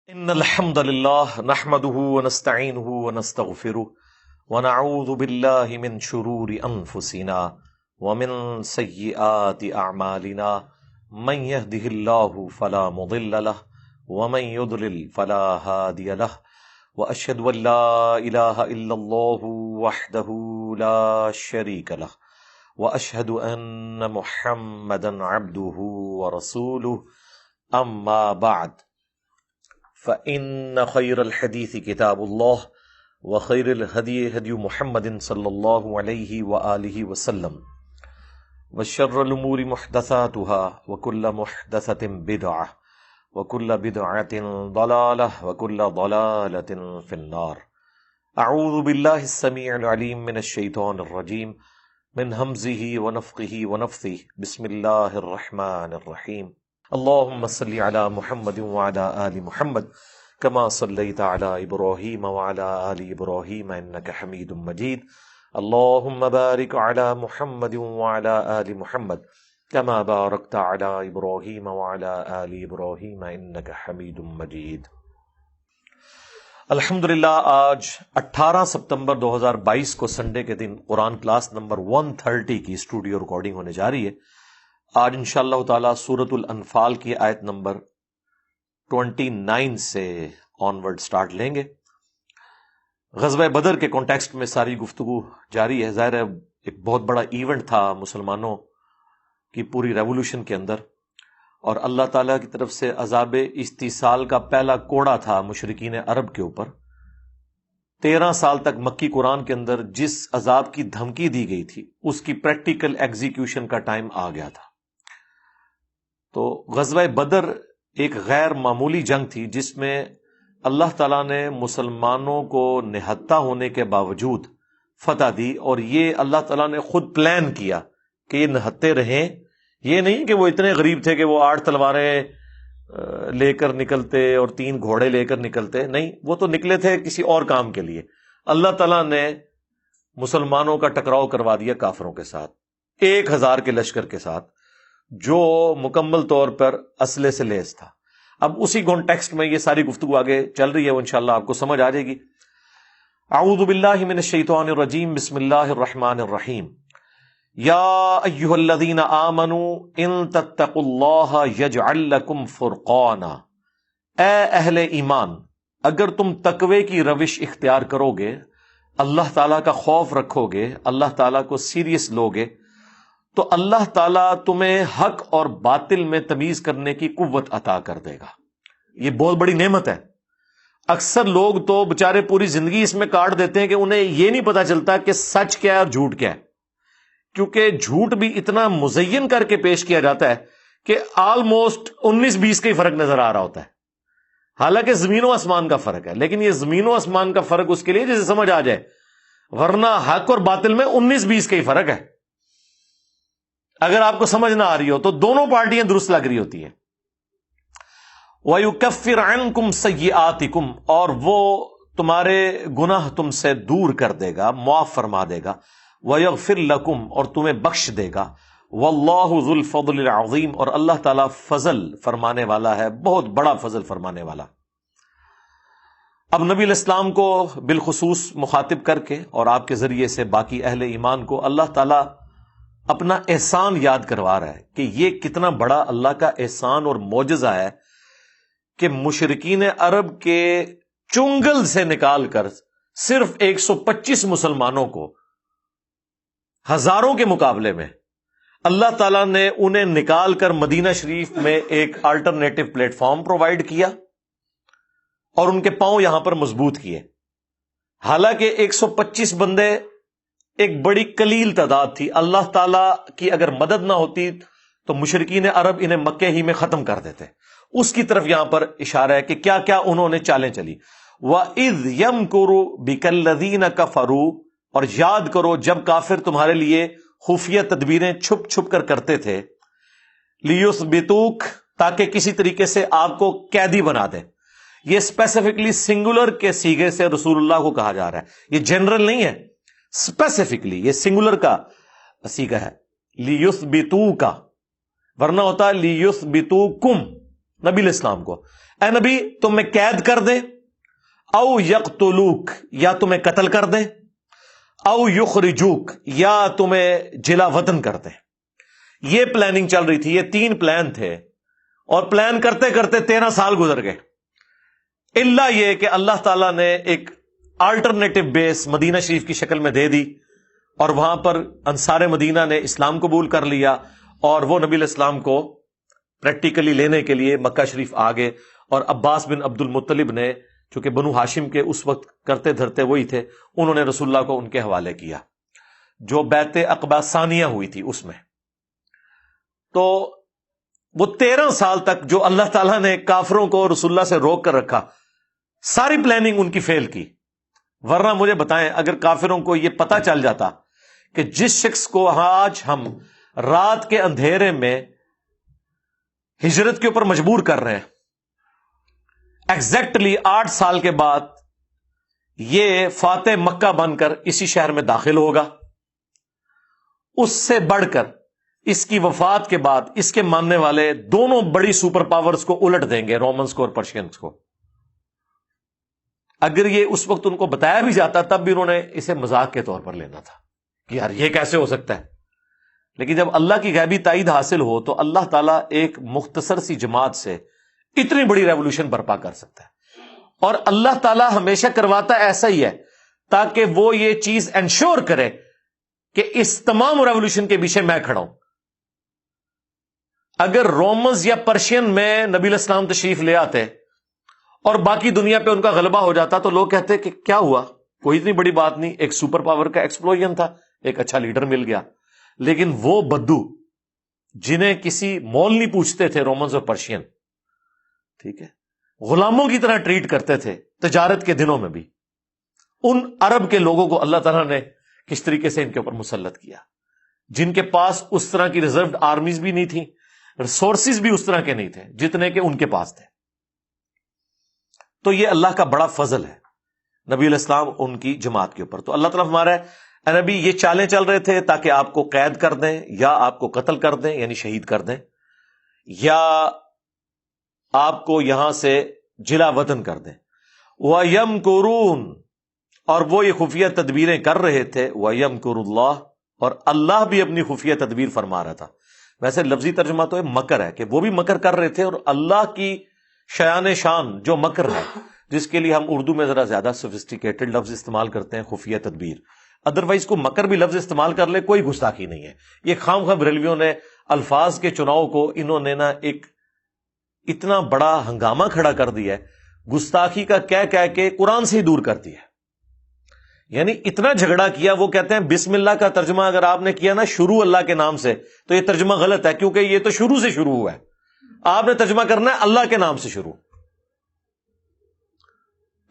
إن الحمد لله نحمده ونستعينه ونستغفره ونعوذ بالله من شرور أنفسنا ومن سيئات أعمالنا من يهده الله فلا مضل له ومن يضلل فلا هادي له وأشهد أن لا إله إلا الله وحده لا شريك له وأشهد أن محمدا عبده ورسوله أما بعد فإن خير الحديث كتاب الله وخير الهدي هدي محمد صلى الله عليه وآله وسلم وشر الأمور محدثاتها وكل محدثة بدعة وكل بدعة ضلالة وكل ضلالة في النار. أعوذ بالله السميع العليم من الشيطان الرجيم من همزه ونفخه ونفثه. بسم الله الرحمن الرحيم. اللهم صل على محمد وعلى آل محمد كما صليت على إبراهيم وعلى آل إبراهيم إنك حميد مجيد. اللهم بارك على محمد وعلى آل محمد كما باركت على إبراهيم وعلى آل إبراهيم إنك حميد مجيد. الحمدللہ آج 18 ستمبر 2022 کو سنڈے کے دن قرآن کلاس نمبر 130 کی اسٹوڈیو ریکارڈنگ ہونے جا رہی ہے. آج انشاءاللہ تعالی سورۃ الانفال کی آیت نمبر 29 سے آنورڈ سٹارٹ لیں گے. غزوہ بدر کے کانٹیکسٹ میں ساری گفتگو جاری ہے. ظاہر ہے ایک بہت بڑا ایونٹ تھا مسلمانوں کی پوری ریولوشن کے اندر، اور اللہ تعالیٰ کی طرف سے عذاب استیصال کا پہلا کوڑا تھا مشرکین عرب کے اوپر. 13 سال تک مکی قرآن کے اندر جس عذاب کی دھمکی دی گئی تھی اس کی پریکٹیکل ایگزیکیوشن کا ٹائم آ گیا تھا. تو غزوہ بدر ایک غیر معمولی جنگ تھی جس میں اللہ تعالیٰ نے مسلمانوں کو نہتہ ہونے کے باوجود فتح دی، اور یہ اللہ تعالیٰ نے خود پلان کیا کہ یہ نہتے رہیں. یہ نہیں کہ وہ اتنے غریب تھے کہ وہ 8 تلواریں لے کر نکلتے اور 3 گھوڑے لے کر نکلتے، نہیں، وہ تو نکلے تھے کسی اور کام کے لیے. اللہ تعالیٰ نے مسلمانوں کا ٹکراؤ کروا دیا کافروں کے ساتھ، 1000 کے لشکر کے ساتھ جو مکمل طور پر اسلحے سے لیس تھا. اب اسی کانٹیکسٹ میں یہ ساری گفتگو آگے چل رہی ہے، وہ انشاءاللہ آپ کو سمجھ آ جائے گی. اعوذ باللہ من الشیطان الرجیم. بسم اللہ الرحمن الرحیم. یا ایھا الذین آمنوا ان تتقوا اللہ یجعل لکم فرقانا. اے اہل ایمان، اگر تم تقوی کی روش اختیار کرو گے، اللہ تعالیٰ کا خوف رکھو گے، اللہ تعالیٰ کو سیریس لوگے، تو اللہ تعالیٰ تمہیں حق اور باطل میں تمیز کرنے کی قوت عطا کر دے گا. یہ بہت بڑی نعمت ہے. اکثر لوگ تو بےچارے پوری زندگی اس میں کاٹ دیتے ہیں کہ انہیں یہ نہیں پتا چلتا کہ سچ کیا ہے اور جھوٹ کیا ہے، کیونکہ جھوٹ بھی اتنا مزین کر کے پیش کیا جاتا ہے کہ آلموسٹ 19-20 کا ہی فرق نظر آ رہا ہوتا ہے، حالانکہ زمین و آسمان کا فرق ہے. لیکن یہ زمین و آسمان کا فرق اس کے لیے جسے سمجھ آ جائے، ورنہ حق اور باطل میں 19-20 کا ہی فرق ہے. اگر آپ کو سمجھ نہ آ رہی ہو تو دونوں پارٹیاں درست لگ رہی ہوتی ہیں. وَيُكَفِّرْ عَنْكُمْ سَيِّئَاتِكُمْ، اور وہ تمہارے گناہ تم سے دور کر دے گا، معاف فرما دے گا. وَيَغْفِرْ لَكُمْ، اور تمہیں بخش دے گا. وَاللَّهُ ذُو الْفَضْلِ الْعَظِيمِ، اور اللہ تعالیٰ فضل فرمانے والا ہے، بہت بڑا فضل فرمانے والا. اب نبی علیہ السلام کو بالخصوص مخاطب کر کے اور آپ کے ذریعے سے باقی اہل ایمان کو اللہ تعالیٰ اپنا احسان یاد کروا رہا ہے کہ یہ کتنا بڑا اللہ کا احسان اور معجزہ ہے کہ مشرکین عرب کے چنگل سے نکال کر صرف 125 مسلمانوں کو ہزاروں کے مقابلے میں اللہ تعالیٰ نے انہیں نکال کر مدینہ شریف میں ایک الٹرنیٹو پلیٹ فارم پرووائڈ کیا اور ان کے پاؤں یہاں پر مضبوط کیے. حالانکہ 125 بندے ایک بڑی قلیل تعداد تھی. اللہ تعالیٰ کی اگر مدد نہ ہوتی تو مشرکین عرب انہیں مکے ہی میں ختم کر دیتے. اس کی طرف یہاں پر اشارہ ہے کہ کیا کیا انہوں نے چالیں چلی. وَإِذْ يَمْكُرُ بِكَ الَّذِينَ كَفَرُوا، اور یاد کرو جب کافر تمہارے لیے خفیہ تدبیریں چھپ چھپ کر کرتے تھے. لِيُثْبِتُوكَ، تاکہ کسی طریقے سے آپ کو قیدی بنا دیں. یہ اسپیسیفکلی سنگولر کے سیغے سے رسول اللہ کو کہا جا رہا ہے، یہ جنرل نہیں ہے. اسپیسیفکلی یہ سنگولر کا سیغہ ہے، لیثبتوکا، ورنہ ہوتا لیثبتوکم نبی علیہ السلام کو. اے نبی تمہیں قید کر دیں، او یقتلوک یا تمہیں قتل کر دیں، او یخرجوک یا تمہیں جلا وطن کر دیں۔ یہ پلاننگ چل رہی تھی، یہ 3 پلان تھے، اور پلان کرتے کرتے 13 سال گزر گئے، الا یہ کہ اللہ تعالیٰ نے ایک آلٹرنیٹو بیس مدینہ شریف کی شکل میں دے دی، اور وہاں پر انصار مدینہ نے اسلام قبول کر لیا، اور وہ نبی علیہ السلام کو پریکٹیکلی لینے کے لیے مکہ شریف آ گئے، اور عباس بن عبد المطلب نے، چونکہ بنو ہاشم کے اس وقت کرتے دھرتے وہی تھے، انہوں نے رسول اللہ کو ان کے حوالے کیا، جو بیعت عقبہ ثانیہ ہوئی تھی اس میں۔ تو وہ 13 سال تک جو اللہ تعالیٰ نے کافروں کو رسول اللہ سے روک کر رکھا، ساری پلاننگ ان کی فیل کی۔ ورنہ مجھے بتائیں، اگر کافروں کو یہ پتا چل جاتا کہ جس شخص کو آج ہم رات کے اندھیرے میں ہجرت کے اوپر مجبور کر رہے ہیں، ایگزیکٹلی 8 سال کے بعد یہ فاتح مکہ بن کر اسی شہر میں داخل ہوگا، اس سے بڑھ کر اس کی وفات کے بعد اس کے ماننے والے دونوں بڑی سپر پاورز کو الٹ دیں گے، رومنز کو اور پرشینز کو۔ اگر یہ اس وقت ان کو بتایا بھی جاتا تب بھی انہوں نے اسے مذاق کے طور پر لینا تھا کہ یار یہ کیسے ہو سکتا ہے۔ لیکن جب اللہ کی غیبی تائید حاصل ہو تو اللہ تعالیٰ ایک مختصر سی جماعت سے اتنی بڑی ریولوشن برپا کر سکتا ہے، اور اللہ تعالیٰ ہمیشہ کرواتا ایسا ہی ہے تاکہ وہ یہ چیز انشور کرے کہ اس تمام ریولوشن کے پیچھے میں کھڑا ہوں۔ اگر رومنز یا پرشین میں نبی علیہ السلام تشریف لے آتے اور باقی دنیا پہ ان کا غلبہ ہو جاتا تو لوگ کہتے کہ کیا ہوا، کوئی اتنی بڑی بات نہیں، ایک سپر پاور کا ایکسپلوژن تھا، ایک اچھا لیڈر مل گیا۔ لیکن وہ بدو جنہیں کسی مول نہیں پوچھتے تھے، رومنز اور پرشین، ٹھیک ہے، غلاموں کی طرح ٹریٹ کرتے تھے تجارت کے دنوں میں بھی، ان عرب کے لوگوں کو اللہ تعالیٰ نے کس طریقے سے ان کے اوپر مسلط کیا، جن کے پاس اس طرح کی ریزروڈ آرمیز بھی نہیں تھی، ریسورسز بھی اس طرح کے نہیں تھے جتنے کہ ان کے پاس تھے۔ تو یہ اللہ کا بڑا فضل ہے نبی علیہ السلام ان کی جماعت کے اوپر۔ تو اللہ تعالیٰ ہمارا اے نبی یہ چالیں چل رہے تھے تاکہ آپ کو قید کر دیں، یا آپ کو قتل کر دیں یعنی شہید کر دیں، یا آپ کو یہاں سے جلا وطن کر دیں۔ وَيَمْكُرُونَ، اور وہ یہ خفیہ تدبیریں کر رہے تھے، وَيَمْكُرُ اللَّهُ، اور اللہ بھی اپنی خفیہ تدبیر فرما رہا تھا۔ ویسے لفظی ترجمہ تو مکر ہے کہ وہ بھی مکر کر رہے تھے، اور اللہ کی شیان شان جو مکر ہے، جس کے لیے ہم اردو میں ذرا زیادہ سوفسٹیکیٹڈ لفظ استعمال کرتے ہیں، خفیہ تدبیر۔ ادروائز کو مکر بھی لفظ استعمال کر لے کوئی گستاخی نہیں ہے۔ یہ خام خواہ بریلویوں نے الفاظ کے چناؤ کو انہوں نے نا ایک اتنا بڑا ہنگامہ کھڑا کر دیا ہے، گستاخی کا کہہ کے قرآن سے ہی دور کر دیا ہے۔ یعنی اتنا جھگڑا کیا، وہ کہتے ہیں بسم اللہ کا ترجمہ اگر آپ نے کیا نا شروع اللہ کے نام سے تو یہ ترجمہ غلط ہے، کیونکہ یہ تو شروع سے شروع ہوا ہے، آپ نے ترجمہ کرنا ہے اللہ کے نام سے شروع۔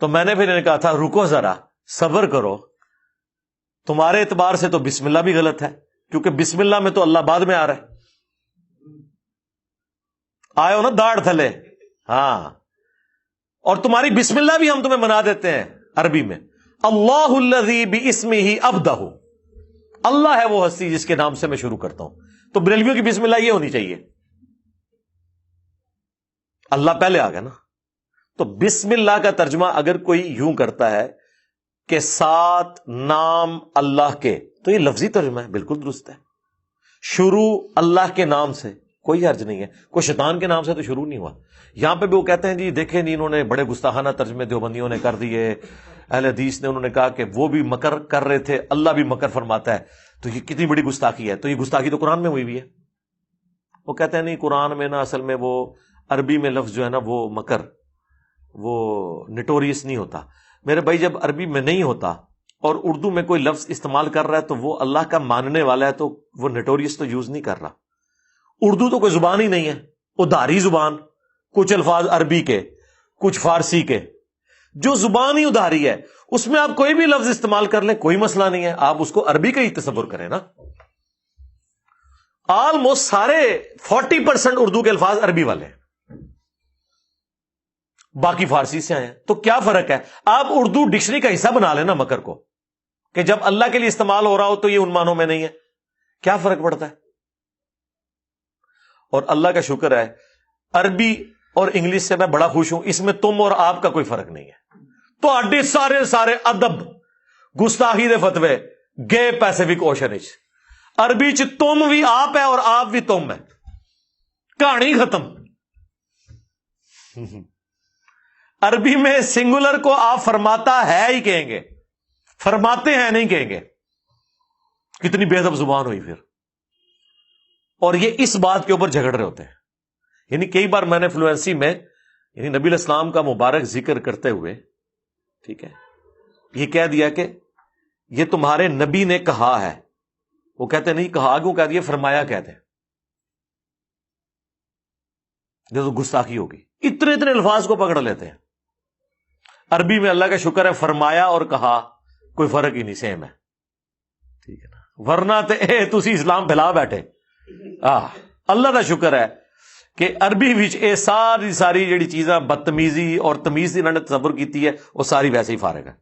تو میں نے پھر انہیں کہا تھا رکو ذرا، صبر کرو، تمہارے اعتبار سے تو بسم اللہ بھی غلط ہے، کیونکہ بسم اللہ میں تو اللہ بعد میں آ رہا ہے، آئے ہو نا داڑھ تھلے، ہاں، اور تمہاری بسم اللہ بھی ہم تمہیں بنا دیتے ہیں عربی میں، اللہ الذی باسمہ ابدہ، اللہ ہے وہ ہستی جس کے نام سے میں شروع کرتا ہوں۔ تو بریلویوں کی بسم اللہ یہ ہونی چاہیے، اللہ پہلے آ گیا نا۔ تو بسم اللہ کا ترجمہ اگر کوئی یوں کرتا ہے کہ 7 نام اللہ کے، تو یہ لفظی ترجمہ ہے، بالکل درست ہے۔ شروع اللہ کے نام سے کوئی حرج نہیں ہے، کوئی شیطان کے نام سے تو شروع نہیں ہوا۔ یہاں پہ بھی وہ کہتے ہیں جی دیکھیں نہیں، انہوں نے بڑے گستاخانہ ترجمے دیوبندیوں نے کر دیے، اہل حدیث نے، انہوں نے کہا کہ وہ بھی مکر کر رہے تھے، اللہ بھی مکر فرماتا ہے، تو یہ کتنی بڑی گستاخی ہے۔ تو یہ گستاخی تو قرآن میں ہوئی بھی ہے۔ وہ کہتے ہیں نہیں، قرآن میں نا اصل میں وہ عربی میں لفظ جو ہے نا وہ مکر، وہ نٹوریس نہیں ہوتا۔ میرے بھائی جب عربی میں نہیں ہوتا اور اردو میں کوئی لفظ استعمال کر رہا ہے تو وہ اللہ کا ماننے والا ہے، تو وہ نٹوریس تو یوز نہیں کر رہا۔ اردو تو کوئی زبان ہی نہیں ہے، ادھاری زبان، کچھ الفاظ عربی کے، کچھ فارسی کے، جو زبان ہی ادھاری ہے اس میں آپ کوئی بھی لفظ استعمال کر لیں، کوئی مسئلہ نہیں ہے، آپ اس کو عربی کا ہی تصور کریں نا۔ آلموسٹ سارے 40% اردو کے الفاظ عربی والے ہیں، باقی فارسی سے آئے ہیں۔ تو کیا فرق ہے؟ آپ اردو ڈکشنری کا حصہ بنا لینا مکر کو، کہ جب اللہ کے لیے استعمال ہو رہا ہو تو یہ ان معنوں میں نہیں ہے، کیا فرق پڑتا ہے؟ اور اللہ کا شکر ہے عربی اور انگلش سے میں بڑا خوش ہوں، اس میں تم اور آپ کا کوئی فرق نہیں ہے. تو اڈے سارے ادب گستاخی دے فتوے گئے پیسیفک اوشن چ. عربی چ تم بھی آپ ہے اور آپ بھی تم ہے، کہانی ختم. عربی میں سنگولر کو آپ فرماتا ہے ہی کہیں گے، فرماتے ہیں نہیں کہیں گے. کتنی بے ادب زبان ہوئی پھر. اور یہ اس بات کے اوپر جھگڑ رہے ہوتے ہیں. یعنی کئی بار میں نے فلوئنسی میں یعنی نبی علیہ السلام کا مبارک ذکر کرتے ہوئے، ٹھیک ہے، یہ کہہ دیا کہ یہ تمہارے نبی نے کہا ہے. وہ کہتے نہیں کہا کیوں کہہ دیا، فرمایا کہتے ہیں. یہ تو گستاخی ہوگی. اتنے الفاظ کو پکڑ لیتے ہیں. عربی میں اللہ کا شکر ہے فرمایا اور کہا کوئی فرق ہی نہیں، سیم ہے. ٹھیک ہے نا، ورنہ تسی اسلام پھیلا بیٹھے. اللہ کا شکر ہے کہ عربی اے ساری جڑی چیزاں بدتمیزی اور تمیز انہوں نے تصور کیتی ہے وہ ساری ویسے ہی فارغ ہے.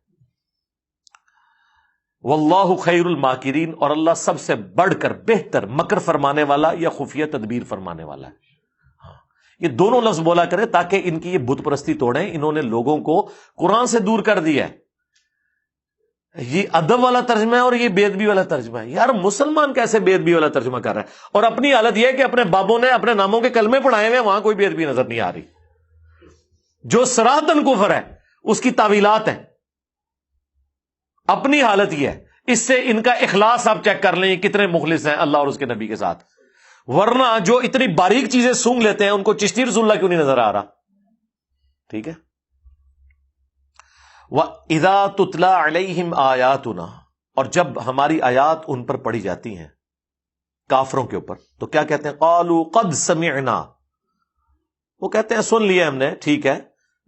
واللہ خیر الماکرین، اور اللہ سب سے بڑھ کر بہتر مکر فرمانے والا یا خفیہ تدبیر فرمانے والا ہے. یہ دونوں لفظ بولا کرے تاکہ ان کی یہ بت پرستی توڑیں. انہوں نے لوگوں کو قرآن سے دور کر دیا ہے. یہ ادب والا ترجمہ ہے اور یہ بے ادبی والا ترجمہ ہے. یار مسلمان کیسے بے ادبی والا ترجمہ کر رہا ہے؟ اور اپنی حالت یہ ہے کہ اپنے بابوں نے اپنے ناموں کے کلمے پڑھائے ہوئے، وہاں کوئی بے ادبی نظر نہیں آ رہی. جو صراحتاً کفر ہے اس کی تعویلات ہیں. اپنی حالت یہ ہے. اس سے ان کا اخلاص آپ چیک کر لیں کتنے مخلص ہیں اللہ اور اس کے نبی کے ساتھ. ورنہ جو اتنی باریک چیزیں سونگ لیتے ہیں ان کو چشتی رسول اللہ کیوں نہیں نظر آ رہا؟ ٹھیک ہے. وَإِذَا تُتْلَى عَلَيْهِمْ آيَاتُنَا، اور جب ہماری آیات ان پر پڑھی جاتی ہیں کافروں کے اوپر تو کیا کہتے ہیں؟ قَالُوا قَدْ سَمِعْنَا، وہ کہتے ہیں سن لیا ہم نے، ٹھیک ہے.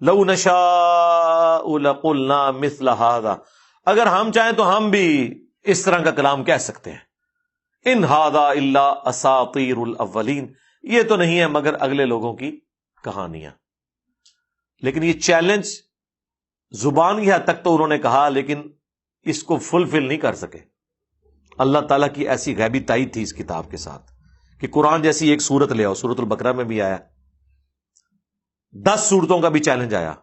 لَوْ نَشَاءُ لَقُلْنَا مِثْلَ هَذَا، اگر ہم چاہیں تو ہم بھی اس طرح کا کلام کہہ سکتے ہیں. ان ہذا الا اساطیر الاولین، یہ تو نہیں ہے مگر اگلے لوگوں کی کہانیاں. لیکن یہ چیلنج زبان کی حد تک تو انہوں نے کہا، لیکن اس کو فلفل نہیں کر سکے. اللہ تعالیٰ کی ایسی غیبی تائید تھی اس کتاب کے ساتھ کہ قرآن جیسی ایک سورت لے آؤ. سورت البقرہ میں بھی آیا، 10 سورتوں کا بھی چیلنج آیا،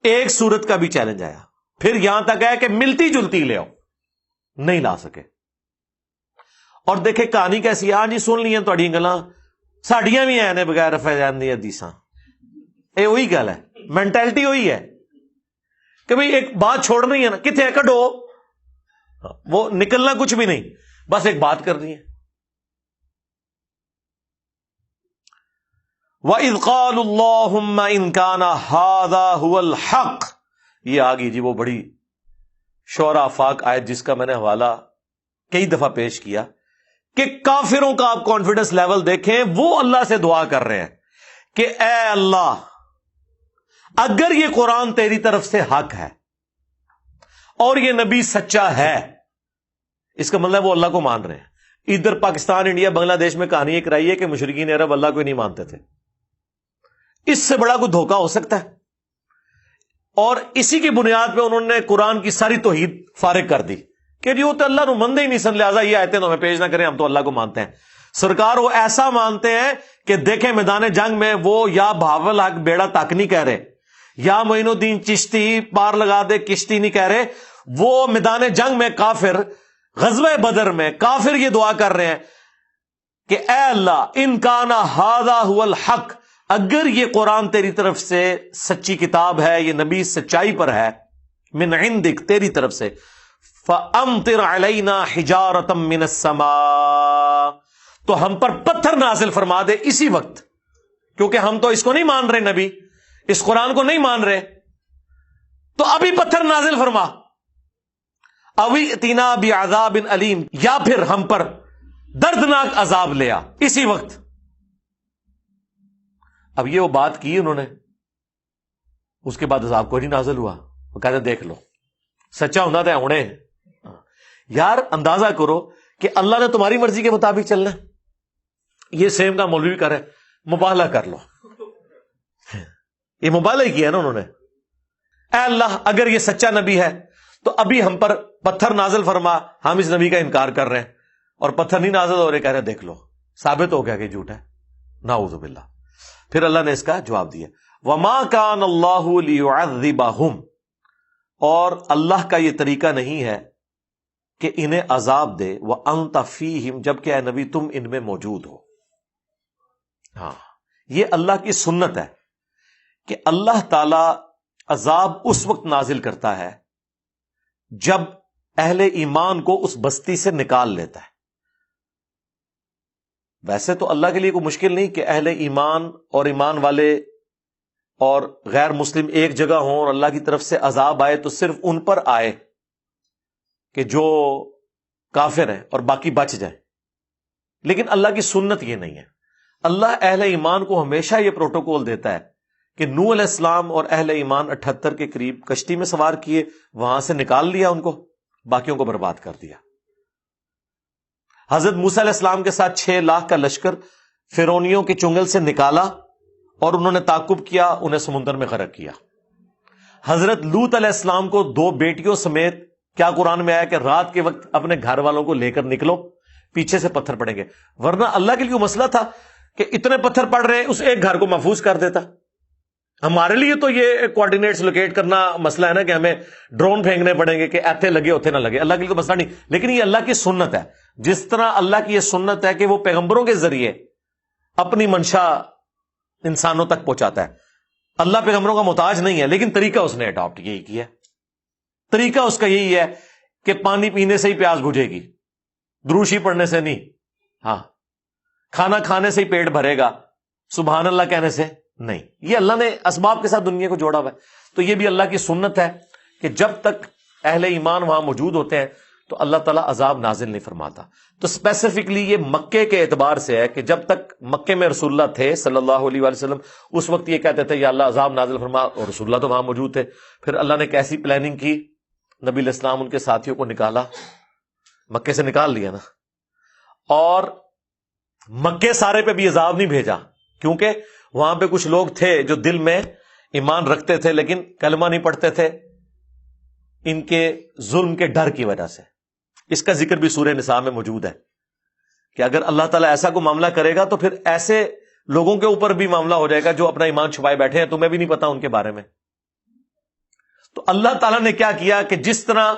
ایک سورت کا بھی چیلنج آیا، پھر یہاں تک ہے کہ ملتی جلتی لے آؤ، نہیں لا سکے. اور دیکھیں کہانی کیسی، جی سن لی تھوڑی گلاں، ساڈیاں بھی ہیں نے بغیر رفع جان دی حدیثاں. یہ وہی گل ہے، مینٹلٹی وہی ہے کہ بھئی ایک بات چھوڑنی ہے نا، کتنے ہے کڈو، وہ نکلنا کچھ بھی نہیں، بس ایک بات کرنی ہے. وَإِذْ قَالُوا اللَّهُمَّ إِنْ كَانَ هَذَا هُوَ الْحَقُّ، یہ آگئی جی وہ بڑی شعراء آفاق آیت جس کا میں نے حوالہ کئی دفعہ پیش کیا کہ کافروں کا آپ کانفیڈنس لیول دیکھیں. وہ اللہ سے دعا کر رہے ہیں کہ اے اللہ اگر یہ قرآن تیری طرف سے حق ہے اور یہ نبی سچا ہے، اس کا مطلب وہ اللہ کو مان رہے ہیں. ادھر پاکستان، انڈیا، بنگلہ دیش میں کہانی یہ کرائی ہے کہ مشرکین عرب اللہ کو ہی نہیں مانتے تھے. اس سے بڑا کوئی دھوکہ ہو سکتا ہے؟ اور اسی کی بنیاد پہ انہوں نے قرآن کی ساری توحید فارغ کر دی کہ جی وہ تو اللہ نو مندے ہی نہیں سن، لہٰذا یہ آیتیں تو ہمیں پیش نہ کریں، ہم تو اللہ کو مانتے ہیں. سرکار وہ ایسا مانتے ہیں کہ دیکھیں میدان جنگ میں وہ یا بہاول حق بیڑا تک نہیں کہہ رہے، یا معین الدین چشتی پار لگا دے کشتی نہیں کہہ رہے. وہ میدان جنگ میں کافر، غزوہ بدر میں کافر یہ دعا کر رہے ہیں کہ اے اللہ ان کان ھذا ھو الحق، اگر یہ قرآن تیری طرف سے سچی کتاب ہے، یہ نبی سچائی پر ہے، من عندک تیری طرف سے، فَأَمْطِرْ عَلَيْنَا حِجَارَةً مِّنَ السَّمَاءِ، تو ہم پر پتھر نازل فرما دے اسی وقت، کیونکہ ہم تو اس کو نہیں مان رہے، نبی اس قرآن کو نہیں مان رہے، تو ابھی پتھر نازل فرما. اوی اتینا بعذاب علیم، یا پھر ہم پر دردناک عذاب لیا اسی وقت. اب یہ وہ بات کی انہوں نے، اس کے بعد عذاب کو نہیں نازل ہوا. وہ کہتے دیکھ لو سچا ہونا تو ہونے. یار اندازہ کرو کہ اللہ نے تمہاری مرضی کے مطابق چلنا ہے. یہ سیم کا مولوی کرے، مبالغہ کر لو، یہ مبالغہ ہی کیا نا انہوں نے. اے اللہ اگر یہ سچا نبی ہے تو ابھی ہم پر پتھر نازل فرما، ہم اس نبی کا انکار کر رہے ہیں اور پتھر نہیں نازل ہو رہے، کہہ رہے دیکھ لو ثابت ہو گیا کہ جھوٹ ہے. نعوذ باللہ. پھر اللہ نے اس کا جواب دیا، وما کان اللہ لیعذبہم، اور اللہ کا یہ طریقہ نہیں ہے کہ انہیں عذاب دے، وانت فیہم، جبکہ اے نبی تم ان میں موجود ہو۔ ہاں، یہ اللہ کی سنت ہے کہ اللہ تعالی عذاب اس وقت نازل کرتا ہے جب اہل ایمان کو اس بستی سے نکال لیتا ہے۔ ویسے تو اللہ کے لیے کوئی مشکل نہیں کہ اہل ایمان اور ایمان والے اور غیر مسلم ایک جگہ ہوں اور اللہ کی طرف سے عذاب آئے تو صرف ان پر آئے کہ جو کافر ہیں اور باقی بچ جائیں، لیکن اللہ کی سنت یہ نہیں ہے۔ اللہ اہل ایمان کو ہمیشہ یہ پروٹوکول دیتا ہے کہ نوح علیہ السلام اور اہل ایمان 78 کے قریب کشتی میں سوار کیے، وہاں سے نکال لیا ان کو، باقیوں کو برباد کر دیا۔ حضرت موسیٰ علیہ السلام کے ساتھ 6 لاکھ کا لشکر فرعونیوں کے چنگل سے نکالا اور انہوں نے تعاقب کیا، انہیں سمندر میں غرق کیا۔ حضرت لوط علیہ السلام کو 2 بیٹیوں سمیت، کیا قرآن میں آیا کہ رات کے وقت اپنے گھر والوں کو لے کر نکلو، پیچھے سے پتھر پڑیں گے، ورنہ اللہ کے لیے وہ مسئلہ تھا کہ اتنے پتھر پڑ رہے ہیں، اس ایک گھر کو محفوظ کر دیتا۔ ہمارے لیے تو یہ کوآرڈینیٹس لوکیٹ کرنا مسئلہ ہے نا کہ ہمیں ڈرون پھینکنے پڑیں گے کہ ایتھے لگے ہوتے نہ لگے، اللہ کے لیے تو مسئلہ نہیں، لیکن یہ اللہ کی سنت ہے۔ جس طرح اللہ کی یہ سنت ہے کہ وہ پیغمبروں کے ذریعے اپنی منشا انسانوں تک پہنچاتا ہے، اللہ پیغمبروں کا محتاج نہیں ہے، لیکن طریقہ اس نے اڈاپٹ یہی کیا ہے۔ طریقہ اس کا یہی ہے کہ پانی پینے سے ہی پیاس بجھے گی، دروشی پڑھنے سے نہیں، ہاں، کھانا کھانے سے ہی پیٹ بھرے گا، سبحان اللہ کہنے سے نہیں۔ یہ اللہ نے اسباب کے ساتھ دنیا کو جوڑا ہوا ہے۔ تو یہ بھی اللہ کی سنت ہے کہ جب تک اہل ایمان وہاں موجود ہوتے ہیں تو اللہ تعالیٰ عذاب نازل نہیں فرماتا۔ تو اسپیسیفکلی یہ مکے کے اعتبار سے ہے کہ جب تک مکے میں رسول اللہ تھے صلی اللہ علیہ وآلہ وسلم، اس وقت یہ کہتے تھے یا اللہ عذاب نازل فرما، اور رسول اللہ تو وہاں موجود تھے۔ پھر اللہ نے کیسی پلاننگ کی، نبی علیہ السلام ان کے ساتھیوں کو نکالا، مکے سے نکال لیا نا، اور مکے سارے پہ بھی عذاب نہیں بھیجا، کیونکہ وہاں پہ کچھ لوگ تھے جو دل میں ایمان رکھتے تھے لیکن کلمہ نہیں پڑھتے تھے، ان کے ظلم کے ڈر کی وجہ سے۔ اس کا ذکر بھی سورہ نساء میں موجود ہے کہ اگر اللہ تعالیٰ ایسا کوئی معاملہ کرے گا تو پھر ایسے لوگوں کے اوپر بھی معاملہ ہو جائے گا جو اپنا ایمان چھپائے بیٹھے ہیں، تمہیں بھی نہیں پتا ان کے بارے میں۔ تو اللہ تعالیٰ نے کیا کیا کہ جس طرح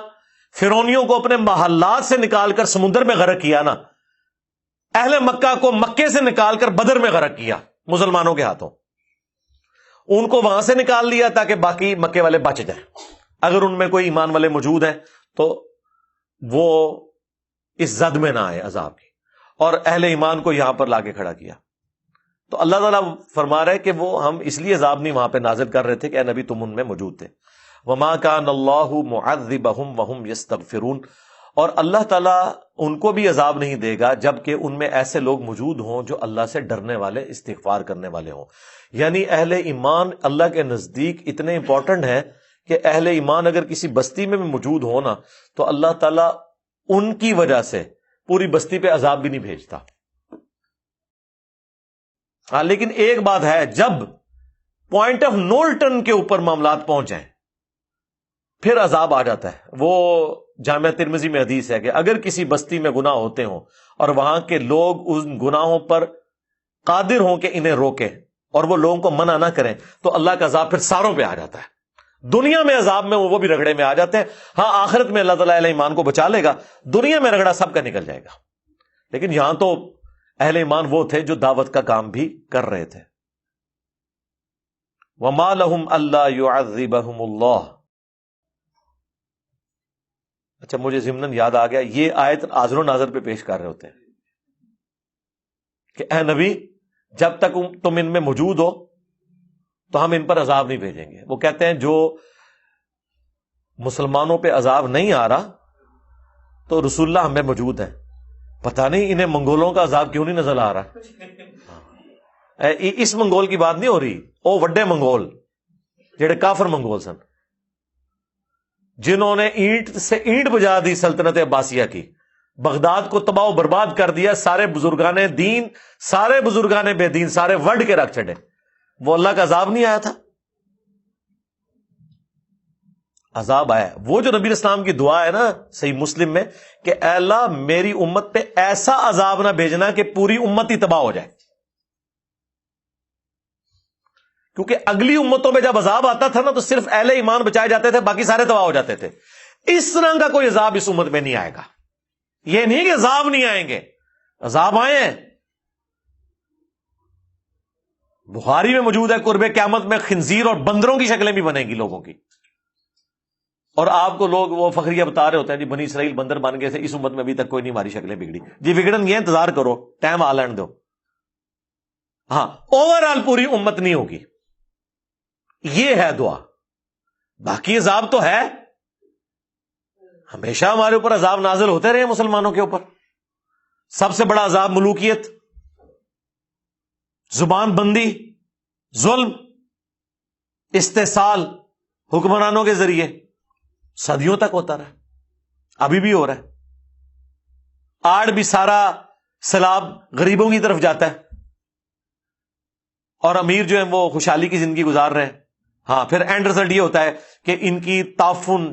فرعونیوں کو اپنے محلات سے نکال کر سمندر میں غرق کیا نا، اہل مکہ کو مکے سے نکال کر بدر میں غرق کیا مسلمانوں کے ہاتھوں۔ ان کو وہاں سے نکال لیا تاکہ باقی مکے والے بچ جائیں، اگر ان میں کوئی ایمان والے موجود ہیں تو وہ اس زد میں نہ آئے عذاب کی، اور اہل ایمان کو یہاں پر لا کے کھڑا کیا۔ تو اللہ تعالیٰ فرما رہے کہ وہ ہم اس لیے عذاب نہیں وہاں پہ نازل کر رہے تھے کہ اے نبی تم ان میں موجود تھے۔ وما کان اللہ معذبہم وہم یستغفرون، اور اللہ تعالیٰ ان کو بھی عذاب نہیں دے گا جبکہ ان میں ایسے لوگ موجود ہوں جو اللہ سے ڈرنے والے، استغفار کرنے والے ہوں۔ یعنی اہل ایمان اللہ کے نزدیک اتنے امپورٹنٹ ہیں کہ اہل ایمان اگر کسی بستی میں موجود ہو نا تو اللہ تعالیٰ ان کی وجہ سے پوری بستی پہ عذاب بھی نہیں بھیجتا۔ ہاں، لیکن ایک بات ہے، جب پوائنٹ آف نو ریٹرن کے اوپر معاملات پہنچ جائیں پھر عذاب آ جاتا ہے۔ وہ جامعہ ترمذی میں حدیث ہے کہ اگر کسی بستی میں گناہ ہوتے ہوں اور وہاں کے لوگ ان گناہوں پر قادر ہوں کہ انہیں روکیں اور وہ لوگوں کو منع نہ کریں تو اللہ کا عذاب پھر ساروں پہ آ جاتا ہے۔ دنیا میں عذاب میں وہ بھی رگڑے میں آ جاتے ہیں، ہاں آخرت میں اللہ تعالیٰ اہل ایمان کو بچا لے گا، دنیا میں رگڑا سب کا نکل جائے گا۔ لیکن یہاں تو اہل ایمان وہ تھے جو دعوت کا کام بھی کر رہے تھے۔ وَمَا لَهُمْ أَلَّا يُعَذِّبَهُمُ اللَّهُ۔ اچھا، مجھے ضمناً یاد آ گیا، یہ آیت حاضر و ناظر پہ پیش کر رہے ہوتے ہیں کہ اے نبی جب تک تم ان میں موجود ہو تو ہم ان پر عذاب نہیں بھیجیں گے۔ وہ کہتے ہیں جو مسلمانوں پہ عذاب نہیں آ رہا تو رسول اللہ ہمیں موجود ہیں، پتہ نہیں انہیں منگولوں کا عذاب کیوں نہیں نظر آ رہا۔ اس منگول کی بات نہیں ہو رہی، او وڈے منگول جڑے کافر منگول سن، جنہوں نے اینٹ سے اینٹ بجا دی سلطنت عباسیہ کی، بغداد کو تباہ و برباد کر دیا، سارے بزرگان دین، سارے بزرگان بے دین سارے ورڈ کے رکھ چھڑے، وہ اللہ کا عذاب نہیں آیا تھا؟ عذاب آیا۔ وہ جو نبی اسلام کی دعا ہے نا صحیح مسلم میں کہ اے اللہ میری امت پہ ایسا عذاب نہ بھیجنا کہ پوری امت ہی تباہ ہو جائے۔ کیونکہ اگلی امتوں میں جب عذاب آتا تھا نا تو صرف اہل ایمان بچائے جاتے تھے، باقی سارے تباہ ہو جاتے تھے. اس طرح کا کوئی عذاب اس امت میں نہیں آئے گا. یہ نہیں کہ عذاب نہیں آئیں گے، عذاب آئے ہیں. بخاری میں موجود ہے قرب قیامت میں خنزیر اور بندروں کی شکلیں بھی بنیں گی لوگوں کی. اور آپ کو لوگ وہ فخریہ بتا رہے ہوتے ہیں جی بنی اسرائیل بندر بن گئے تھے، اس امت میں ابھی تک کوئی نہیں ہماری شکلیں بگڑی. جی بگڑن یہ انتظار کرو، ٹائم آ لین دو. ہاں اوور آل پوری امت نہیں ہوگی، یہ ہے دعا. باقی عذاب تو ہے، ہمیشہ ہمارے اوپر عذاب نازل ہوتے رہے مسلمانوں کے اوپر. سب سے بڑا عذاب ملوکیت، زبان بندی، ظلم، استحصال حکمرانوں کے ذریعے صدیوں تک ہوتا رہا، ابھی بھی ہو رہا ہے. آڑ بھی سارا سیلاب غریبوں کی طرف جاتا ہے اور امیر جو ہیں وہ خوشحالی کی زندگی گزار رہے ہیں. ہاں پھر اینڈ رزلٹ یہ ہوتا ہے کہ ان کی تعفن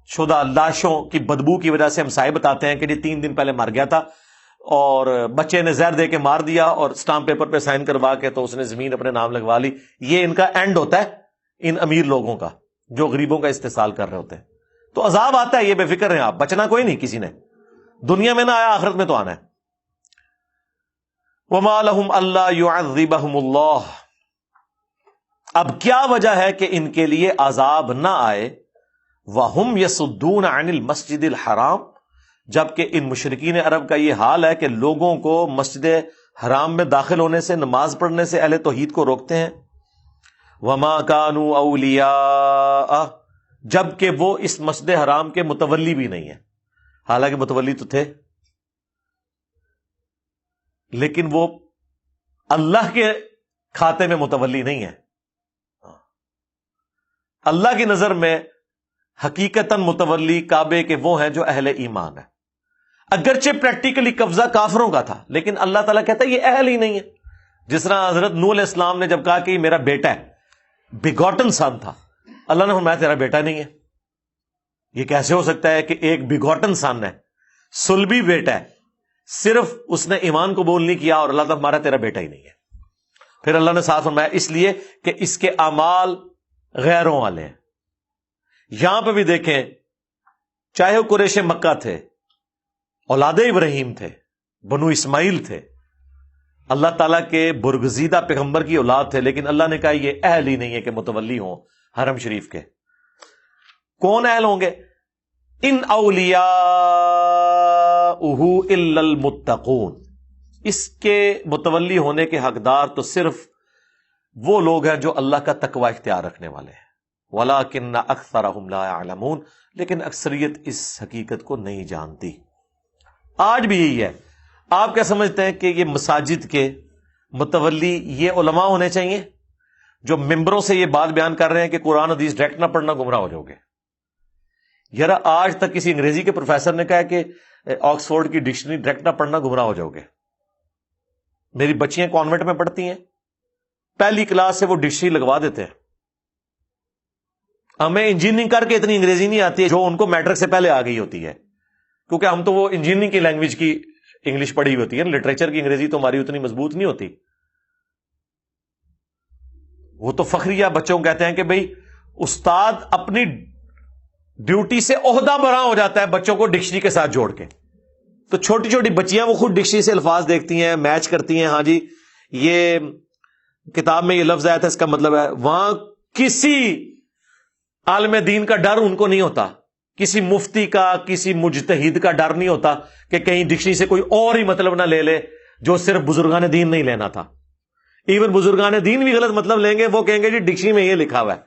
شدہ لاشوں کی بدبو کی وجہ سے ہم سائے بتاتے ہیں کہ یہ 3 دن پہلے مر گیا تھا اور بچے نے زہر دے کے مار دیا اور اسٹامپ پیپر پہ سائن کروا کے تو اس نے زمین اپنے نام لگوا لی. یہ ان کا اینڈ ہوتا ہے ان امیر لوگوں کا جو غریبوں کا استحصال کر رہے ہوتے ہیں. تو عذاب آتا ہے، یہ بے فکر ہیں آپ، بچنا کوئی نہیں کسی نے. دنیا میں نہ آیا آخرت میں تو آنا ہے. وَمَا لَهُمْ أَلَّا يُعَذِّبَهُمُ اللَّهُ، اب کیا وجہ ہے کہ ان کے لیے عذاب نہ آئے. وَهُمْ يَصُدُّونَ عَنِ الْمَسْجِدِ الْحَرَامِ، جبکہ ان مشرکین عرب کا یہ حال ہے کہ لوگوں کو مسجد حرام میں داخل ہونے سے، نماز پڑھنے سے اہل توحید کو روکتے ہیں. وَمَا كَانُوا أَوْلِيَاءَ، جبکہ وہ اس مسجد حرام کے متولی بھی نہیں ہیں. حالانکہ متولی تو تھے لیکن وہ اللہ کے کھاتے میں متولی نہیں ہے. اللہ کی نظر میں حقیقتاً متولی کعبے کے وہ ہیں جو اہل ایمان ہیں. اگرچہ پریکٹیکلی قبضہ کافروں کا تھا لیکن اللہ تعالیٰ کہتا ہے یہ اہل ہی نہیں ہے. جس طرح حضرت نوح علیہ السلام نے جب کہا کہ یہ میرا بیٹا ہے، بیگوٹن سن تھا، اللہ نے فرمایا تیرا بیٹا نہیں ہے. یہ کیسے ہو سکتا ہے کہ ایک بیگوٹن سن ہے، سلبی بیٹا ہے، صرف اس نے ایمان قبول نہیں کیا اور اللہ تعالیٰ ہمارا تیرا بیٹا ہی نہیں ہے. پھر اللہ نے ساتھ فرمایا اس لیے کہ اس کے اعمال غیروں والے ہیں. یہاں پہ بھی دیکھیں، چاہے وہ قریش مکہ تھے، اولاد ابراہیم تھے، بنو اسماعیل تھے، اللہ تعالیٰ کے برگزیدہ پیغمبر کی اولاد تھے، لیکن اللہ نے کہا یہ اہل ہی نہیں ہے کہ متولی ہوں حرم شریف کے. کون اہل ہوں گے؟ ان اولیاء الا المتقون، اس کے متولی ہونے کے حقدار تو صرف وہ لوگ ہیں جو اللہ کا تقوی اختیار رکھنے والے ہیں. وَلَٰكِنَّ أَكْثَرَهُمْ لَا يَعْلَمُونَ، لیکن اکثریت اس حقیقت کو نہیں جانتی. آج بھی یہی ہے. آپ کیا سمجھتے ہیں کہ یہ مساجد کے متولی یہ علماء ہونے چاہیے جو ممبروں سے یہ بات بیان کر رہے ہیں کہ قرآن حدیث ڈائریکٹ نہ پڑھنا گمراہ ہو جاؤ گے؟ یار آج تک کسی انگریزی کے پروفیسر نے کہا کہ آکسفورڈ کی ڈکشنری ڈائریکٹ نہ پڑھنا گمراہ ہو جاؤ گے. میری بچیاں کانوینٹ میں پڑھتی ہیں، پہلی کلاس سے وہ ڈکشنری لگوا دیتے ہیں. ہمیں انجینئرنگ کر کے اتنی انگریزی نہیں آتی ہے جو ان کو میٹرک سے پہلے آ گئی ہوتی ہے، کیونکہ ہم تو وہ انجینئرنگ کی لینگویج کی انگلش پڑھی ہوئی ہوتی ہے، لٹریچر کی انگریزی تو ہماری اتنی مضبوط نہیں ہوتی. وہ تو فخریہ بچوں کو کہتے ہیں کہ بھئی استاد اپنی ڈیوٹی سے عہدہ برآں ہو جاتا ہے بچوں کو ڈکشنری کے ساتھ جوڑ کے. تو چھوٹی چھوٹی بچیاں وہ خود ڈکشنری سے الفاظ دیکھتی ہیں، میچ کرتی ہیں. ہاں جی یہ کتاب میں یہ لفظ آیا تھا اس کا مطلب ہے. وہاں کسی عالم دین کا ڈر ان کو نہیں ہوتا، کسی مفتی کا، کسی مجتہد کا ڈر نہیں ہوتا کہ کہیں ڈکشنری سے کوئی اور ہی مطلب نہ لے لے جو صرف بزرگان دین نہیں لینا تھا. ایون بزرگان دین بھی غلط مطلب لیں گے، وہ کہیں گے جی ڈکشنری میں یہ لکھا ہوا ہے،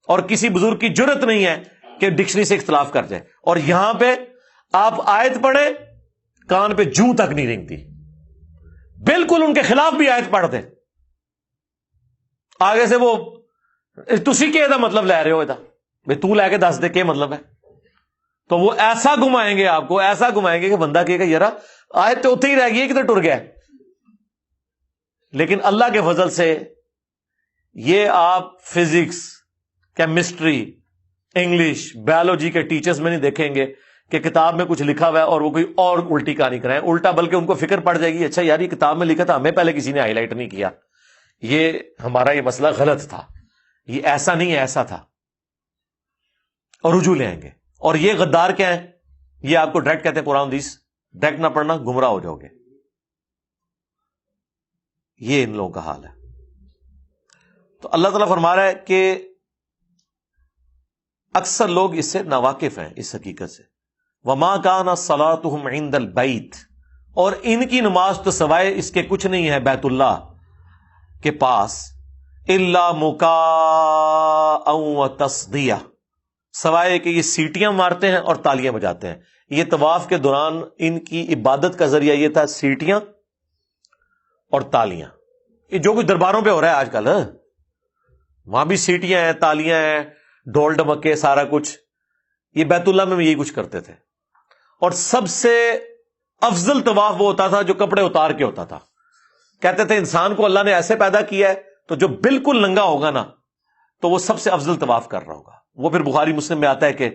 اور کسی بزرگ کی جرت نہیں ہے کہ ڈکشنری سے اختلاف کر جائے. اور یہاں پہ آپ آیت پڑھیں کان پہ جوں تک نہیں رینگتی، بالکل ان کے خلاف بھی آیت پڑھ دیں، آگے سے وہ تسی کے دا مطلب لے رہے ہو بھائی تو لے کے دس دے کے مطلب ہے. تو وہ ایسا گھمائیں گے آپ کو، ایسا گھمائیں گے کہ بندہ کہے گا یار آیت تو اتنی ہی رہ گئی کدھر ٹر گیا. لیکن اللہ کے فضل سے یہ آپ فزکس، کیمسٹری، انگلش، بایولوجی کے ٹیچرز میں نہیں دیکھیں گے کہ کتاب میں کچھ لکھا ہوا ہے اور وہ کوئی اور الٹی کہانی کرائیں. الٹا بلکہ ان کو فکر پڑ جائے گی اچھا یار یہ کتاب میں لکھا تھا ہمیں پہلے کسی نے ہائی لائٹ نہیں کیا، یہ ہمارا یہ مسئلہ غلط تھا، یہ ایسا نہیں ہے، ایسا تھا، اور رجوع لے آئیں گے. اور یہ غدار کیا ہے؟ یہ آپ کو ڈائریکٹ کہتے ہیں قرآن حدیث ڈائریکٹ نہ پڑھنا، گمراہ ہو جاؤ گے. یہ ان لوگوں کا حال ہے. تو اللہ تعالیٰ فرما رہا ہے کہ اکثر لوگ اس سے ناواقف ہیں، اس حقیقت سے. وما کان صلاتهم عند البیت، اور ان کی نماز تو سوائے اس کے کچھ نہیں ہے بیت اللہ کے پاس، الا مکاء وتصدیہ، سوائے کہ یہ سیٹیاں مارتے ہیں اور تالیاں بجاتے ہیں. یہ طواف کے دوران ان کی عبادت کا ذریعہ یہ تھا، سیٹیاں اور تالیاں. یہ جو کچھ درباروں پہ ہو رہا ہے آج کل، وہاں بھی سیٹیاں ہیں، تالیاں ہیں، ڈھول ڈمکے، سارا کچھ. یہ بیت اللہ میں بھی یہی کچھ کرتے تھے. اور سب سے افضل طواف وہ ہوتا تھا جو کپڑے اتار کے ہوتا تھا. کہتے تھے انسان کو اللہ نے ایسے پیدا کیا ہے تو جو بالکل ننگا ہوگا نا تو وہ سب سے افضل طواف کر رہا ہوگا. وہ پھر بخاری مسلم میں آتا ہے کہ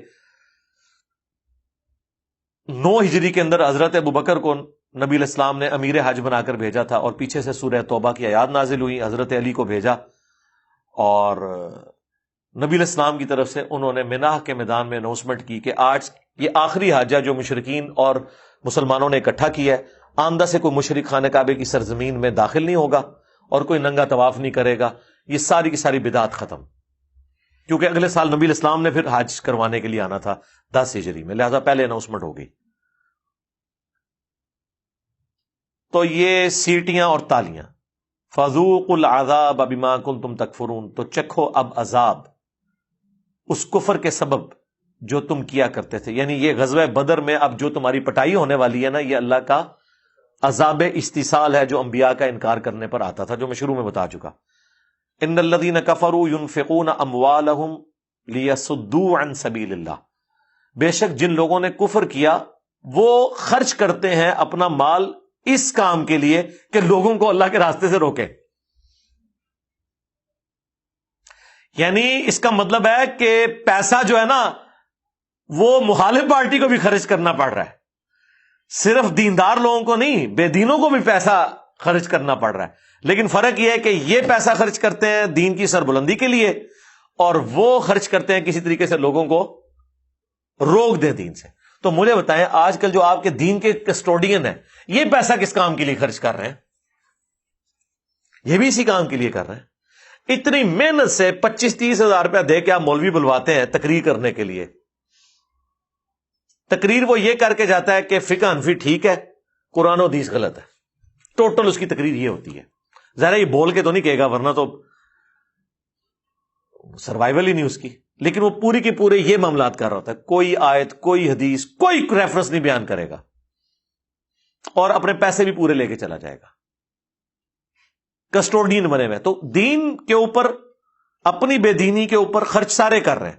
9 ہجری کے اندر حضرت ابوبکر کو نبی علیہ السلام نے امیر حج بنا کر بھیجا تھا، اور پیچھے سے سورہ توبہ کی آیات نازل ہوئی، حضرت علی کو بھیجا، اور نبی علیہ السلام کی طرف سے انہوں نے مناح کے میدان میں اناؤنسمنٹ کی کہ آج یہ آخری حج ہے جو مشرکین اور مسلمانوں نے اکٹھا کیا ہے. آئندہ سے کوئی مشرک خانہ کعبے کی سرزمین میں داخل نہیں ہوگا اور کوئی ننگا طواف نہیں کرے گا. یہ ساری کی ساری بدعت ختم، کیونکہ اگلے سال نبی علیہ السلام نے پھر حج کروانے کے لیے آنا تھا 10 ہجری میں، لہذا پہلے اناؤنسمنٹ ہو گئی. تو یہ سیٹیاں اور تالیاں. فذوقوا العذاب بما کنتم تکفرون، تو چکھو اب عذاب اس کفر کے سبب جو تم کیا کرتے تھے. یعنی یہ غزوہ بدر میں اب جو تمہاری پٹائی ہونے والی ہے نا، یہ اللہ کا عذاب استیصال ہے جو انبیاء کا انکار کرنے پر آتا تھا، جو میں شروع میں بتا چکا. ان الذین کفروا ينفقون اموالهم لیصدوا عن سبیل اللہ، بے شک جن لوگوں نے کفر کیا وہ خرچ کرتے ہیں اپنا مال اس کام کے لیے کہ لوگوں کو اللہ کے راستے سے روکے. یعنی اس کا مطلب ہے کہ پیسہ جو ہے نا وہ مخالف پارٹی کو بھی خرچ کرنا پڑ رہا ہے، صرف دیندار لوگوں کو نہیں، بے دینوں کو بھی پیسہ خرچ کرنا پڑ رہا ہے. لیکن فرق یہ ہے کہ یہ پیسہ خرچ کرتے ہیں دین کی سربلندی کے لیے، اور وہ خرچ کرتے ہیں کسی طریقے سے لوگوں کو روک دیں دین سے. تو مجھے بتائیں آج کل جو آپ کے دین کے کسٹوڈین ہیں، یہ پیسہ کس کام کے لیے خرچ کر رہے ہیں؟ یہ بھی اسی کام کے لیے کر رہے ہیں. اتنی محنت سے 25-30 ہزار روپیہ دے کے آپ مولوی بلواتے ہیں تقریر کرنے کے لیے. تقریر وہ یہ کر کے جاتا ہے کہ فقہ حنفی ٹھیک ہے، قرآن و حدیث غلط ہے. ٹوٹل اس کی تقریر یہ ہوتی ہے. ظاہر یہ بول کے تو نہیں کہے گا، ورنہ تو سروائیول ہی نہیں اس کی. لیکن وہ پوری کی پورے یہ معاملات کر رہا ہوتا ہے، کوئی آیت، کوئی حدیث، کوئی ریفرنس نہیں بیان کرے گا، اور اپنے پیسے بھی پورے لے کے چلا جائے گا. کسٹوڈین بنے ہوئے. تو دین کے اوپر، اپنی بے دینی کے اوپر خرچ سارے کر رہے ہیں.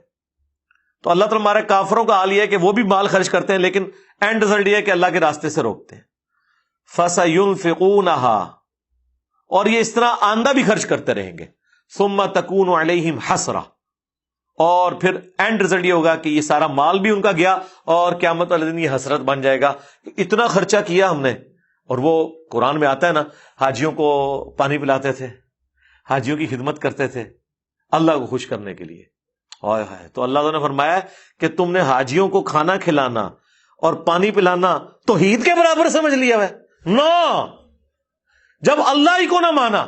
تو اللہ تعالیٰ ہمارے کافروں کا حال یہ ہے کہ وہ بھی مال خرچ کرتے ہیں، لیکن اینڈ رزلٹ یہ ہے کہ اللہ کے راستے سے روکتے ہیں. فَسَيُنْفِقُونَهَا، اور یہ اس طرح آندہ بھی خرچ کرتے رہیں گے. ثُمَّ تَكُونُ عَلَيْهِمْ حَسْرَةٌ، اور پھر اینڈ رزلٹ یہ ہوگا کہ یہ سارا مال بھی ان کا گیا، اور قیامت والے دن یہ حسرت بن جائے گا کہ اتنا خرچہ کیا ہم نے. اور وہ قرآن میں آتا ہے نا، حاجیوں کو پانی پلاتے تھے، حاجیوں کی خدمت کرتے تھے اللہ کو خوش کرنے کے لیے. تو اللہ تعالیٰ نے فرمایا کہ تم نے حاجیوں کو کھانا کھلانا اور پانی پلانا توحید کے برابر سمجھ لیا ہے. نو، جب اللہ ہی کو نہ مانا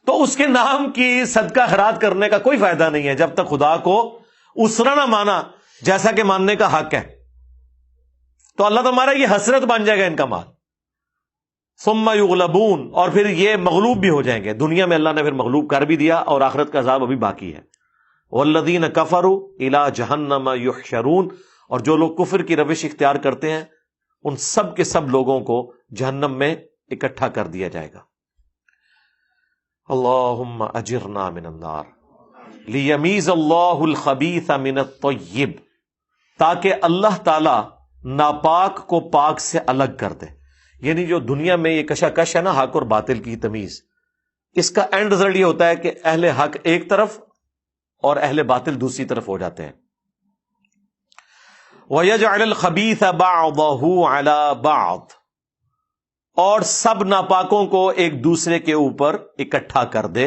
تو اس کے نام کی صدقہ خیرات کرنے کا کوئی فائدہ نہیں ہے جب تک خدا کو اسرا نہ مانا جیسا کہ ماننے کا حق ہے. تو اللہ تمہارا یہ حسرت بن جائے گا ان کا مال. ثم یغلبون، اور پھر یہ مغلوب بھی ہو جائیں گے. دنیا میں اللہ نے پھر مغلوب کر بھی دیا، اور آخرت کا عذاب ابھی باقی ہے. والذین کفروا الی جہنم یحشرون، اور جو لوگ کفر کی روش اختیار کرتے ہیں ان سب کے سب لوگوں کو جہنم میں اکٹھا کر دیا جائے گا. اللہم اجرنا من النار لیمیز اللہ الخبیث من الطیب، تاکہ اللہ تعالی ناپاک کو پاک سے الگ کر دے. یعنی جو دنیا میں یہ کشاکش ہے نا حق اور باطل کی تمیز، اس کا اینڈ رزلٹ یہ ہوتا ہے کہ اہل حق ایک طرف اور اہل باطل دوسری طرف ہو جاتے ہیں. وَيَجْعَلَ الْخَبِيثَ بَعْضَهُ عَلَى بَعْضٍ، اور سب ناپاکوں کو ایک دوسرے کے اوپر اکٹھا کر دے.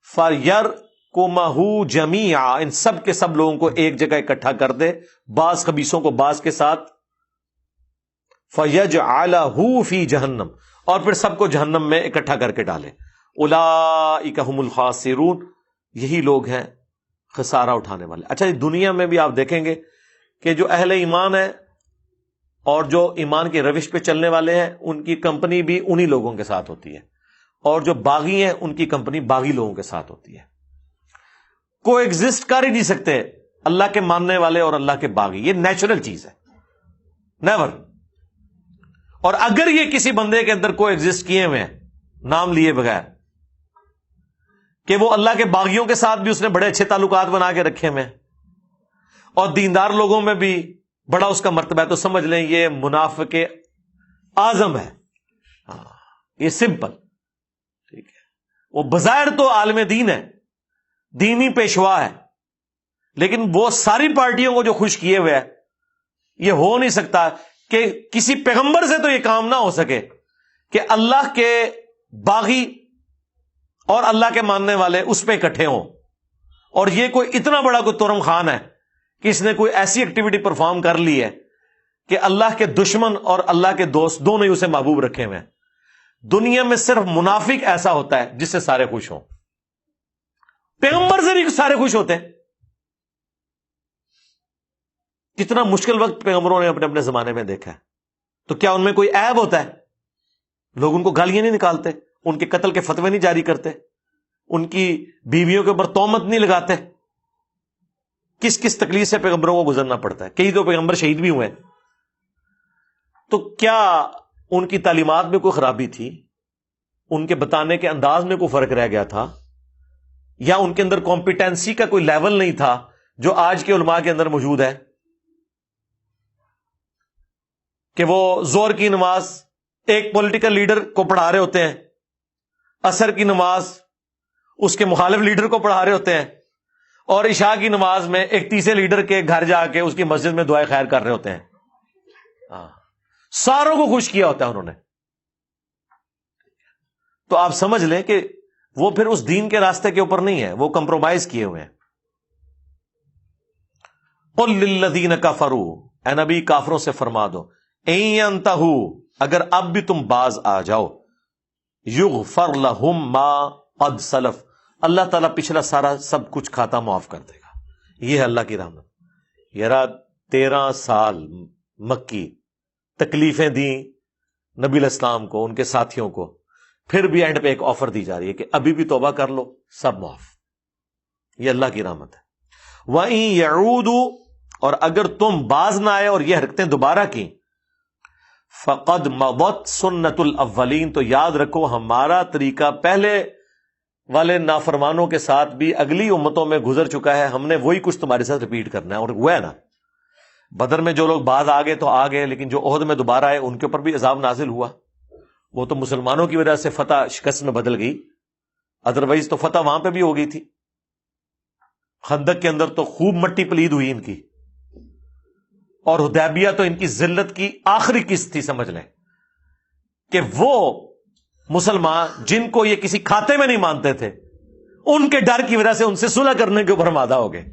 فَيَرْكُمَهُ جَمِيعًا، ان سب کے سب لوگوں کو ایک جگہ اکٹھا کر دے، بعض خبیثوں کو بعض کے ساتھ. فَيَجْعَلَهُ فِي جَهَنَّمَ، اور پھر سب کو جہنم میں اکٹھا کر کے ڈالے. أُولَئِكَ هُمُ الْخَاسِرُونَ، یہی لوگ ہیں خسارہ اٹھانے والے. اچھا، دنیا میں بھی آپ دیکھیں گے کہ جو اہل ایمان ہے اور جو ایمان کی روش پہ چلنے والے ہیں، ان کی کمپنی بھی انہی لوگوں کے ساتھ ہوتی ہے، اور جو باغی ہیں ان کی کمپنی باغی لوگوں کے ساتھ ہوتی ہے. کو ایگزسٹ کر ہی نہیں سکتے اللہ کے ماننے والے اور اللہ کے باغی، یہ نیچرل چیز ہے، نیور. اور اگر یہ کسی بندے کے اندر کو ایگزسٹ کیے ہوئے ہیں نام لیے بغیر، کہ وہ اللہ کے باغیوں کے ساتھ بھی اس نے بڑے اچھے تعلقات بنا کے رکھے ہوئے ہیں، اور دیندار لوگوں میں بھی بڑا اس کا مرتبہ ہے، تو سمجھ لیں یہ منافق اعظم ہے. ہاں، یہ سمپل ٹھیک ہے. وہ بظاہر تو عالم دین ہے، دینی پیشوا ہے، لیکن وہ ساری پارٹیوں کو جو خوش کیے ہوئے ہے، یہ ہو نہیں سکتا کہ کسی پیغمبر سے تو یہ کام نہ ہو سکے کہ اللہ کے باغی اور اللہ کے ماننے والے اس پہ اکٹھے ہوں. اور یہ کوئی اتنا بڑا کوئی ترم خان ہے کہ اس نے کوئی ایسی ایکٹیویٹی پرفارم کر لی ہے کہ اللہ کے دشمن اور اللہ کے دوست دونوں ہی اسے محبوب رکھے ہوئے ہیں. دنیا میں صرف منافق ایسا ہوتا ہے جس سے سارے خوش ہوں، پیغمبر سے بھی سارے خوش ہوتے ہیں. کتنا مشکل وقت پیغمبروں نے اپنے اپنے زمانے میں دیکھا ہے، تو کیا ان میں کوئی عیب ہوتا ہے؟ لوگ ان کو گالیاں نہیں نکالتے، ان کے قتل کے فتوے نہیں جاری کرتے، ان کی بیویوں کے اوپر تہمت نہیں لگاتے. کس کس تکلیف سے پیغمبروں کو گزرنا پڑتا ہے، کئی تو پیغمبر شہید بھی ہوئے. تو کیا ان کی تعلیمات میں کوئی خرابی تھی؟ ان کے بتانے کے انداز میں کوئی فرق رہ گیا تھا؟ یا ان کے اندر کمپیٹنسی کا کوئی لیول نہیں تھا جو آج کے علماء کے اندر موجود ہے، کہ وہ ظہر کی نماز ایک پولیٹیکل لیڈر کو پڑھا رہے ہوتے ہیں، عصر کی نماز اس کے مخالف لیڈر کو پڑھا رہے ہوتے ہیں، اور عشاء کی نماز میں ایک تیسرے لیڈر کے گھر جا کے اس کی مسجد میں دعائیں خیر کر رہے ہوتے ہیں. ساروں کو خوش کیا ہوتا ہے انہوں نے. تو آپ سمجھ لیں کہ وہ پھر اس دین کے راستے کے اوپر نہیں ہے، وہ کمپرومائز کیے ہوئے ہیں. قل للذین کفروا، اے نبی کافروں سے فرما دو، ان ينتهوا، اگر اب بھی تم باز آ جاؤ، یغفر لهم ما قد سلف، اللہ تعالیٰ پچھلا سارا سب کچھ کھاتا معاف کر دے گا. یہ ہے اللہ کی رحمت. یارا 13 سال مکی تکلیفیں دیں نبی الاسلام کو، ان کے ساتھیوں کو، پھر بھی اینڈ پہ ایک آفر دی جا رہی ہے کہ ابھی بھی توبہ کر لو، سب معاف. یہ اللہ کی رحمت ہے. وَإِن يَعُودُوا، اور اگر تم باز نہ آئے اور یہ حرکتیں دوبارہ کی، فَقَدْ مَضَتْ سُنَّةُ الْأَوَّلِينَ، تو یاد رکھو ہمارا طریقہ پہلے والے نافرمانوں کے ساتھ بھی اگلی امتوں میں گزر چکا ہے، ہم نے وہی کچھ تمہارے ساتھ ریپیٹ کرنا ہے. اور وہ ہے نا، بدر میں جو لوگ بعد آ گئے تو آ گئے، لیکن جو عہد میں دوبارہ آئے ان کے اوپر بھی عذاب نازل ہوا. وہ تو مسلمانوں کی وجہ سے فتح شکست میں بدل گئی، ادروائز تو فتح وہاں پہ بھی ہو گئی تھی. خندق کے اندر تو خوب مٹی پلید ہوئی ان کی، اور حدیبیہ تو ان کی ذلت کی آخری قسط تھی. سمجھ لیں کہ وہ مسلمان جن کو یہ کسی کھاتے میں نہیں مانتے تھے، ان کے ڈر کی وجہ سے ان سے صلح کرنے کے اوپر آمادہ ہو گئے.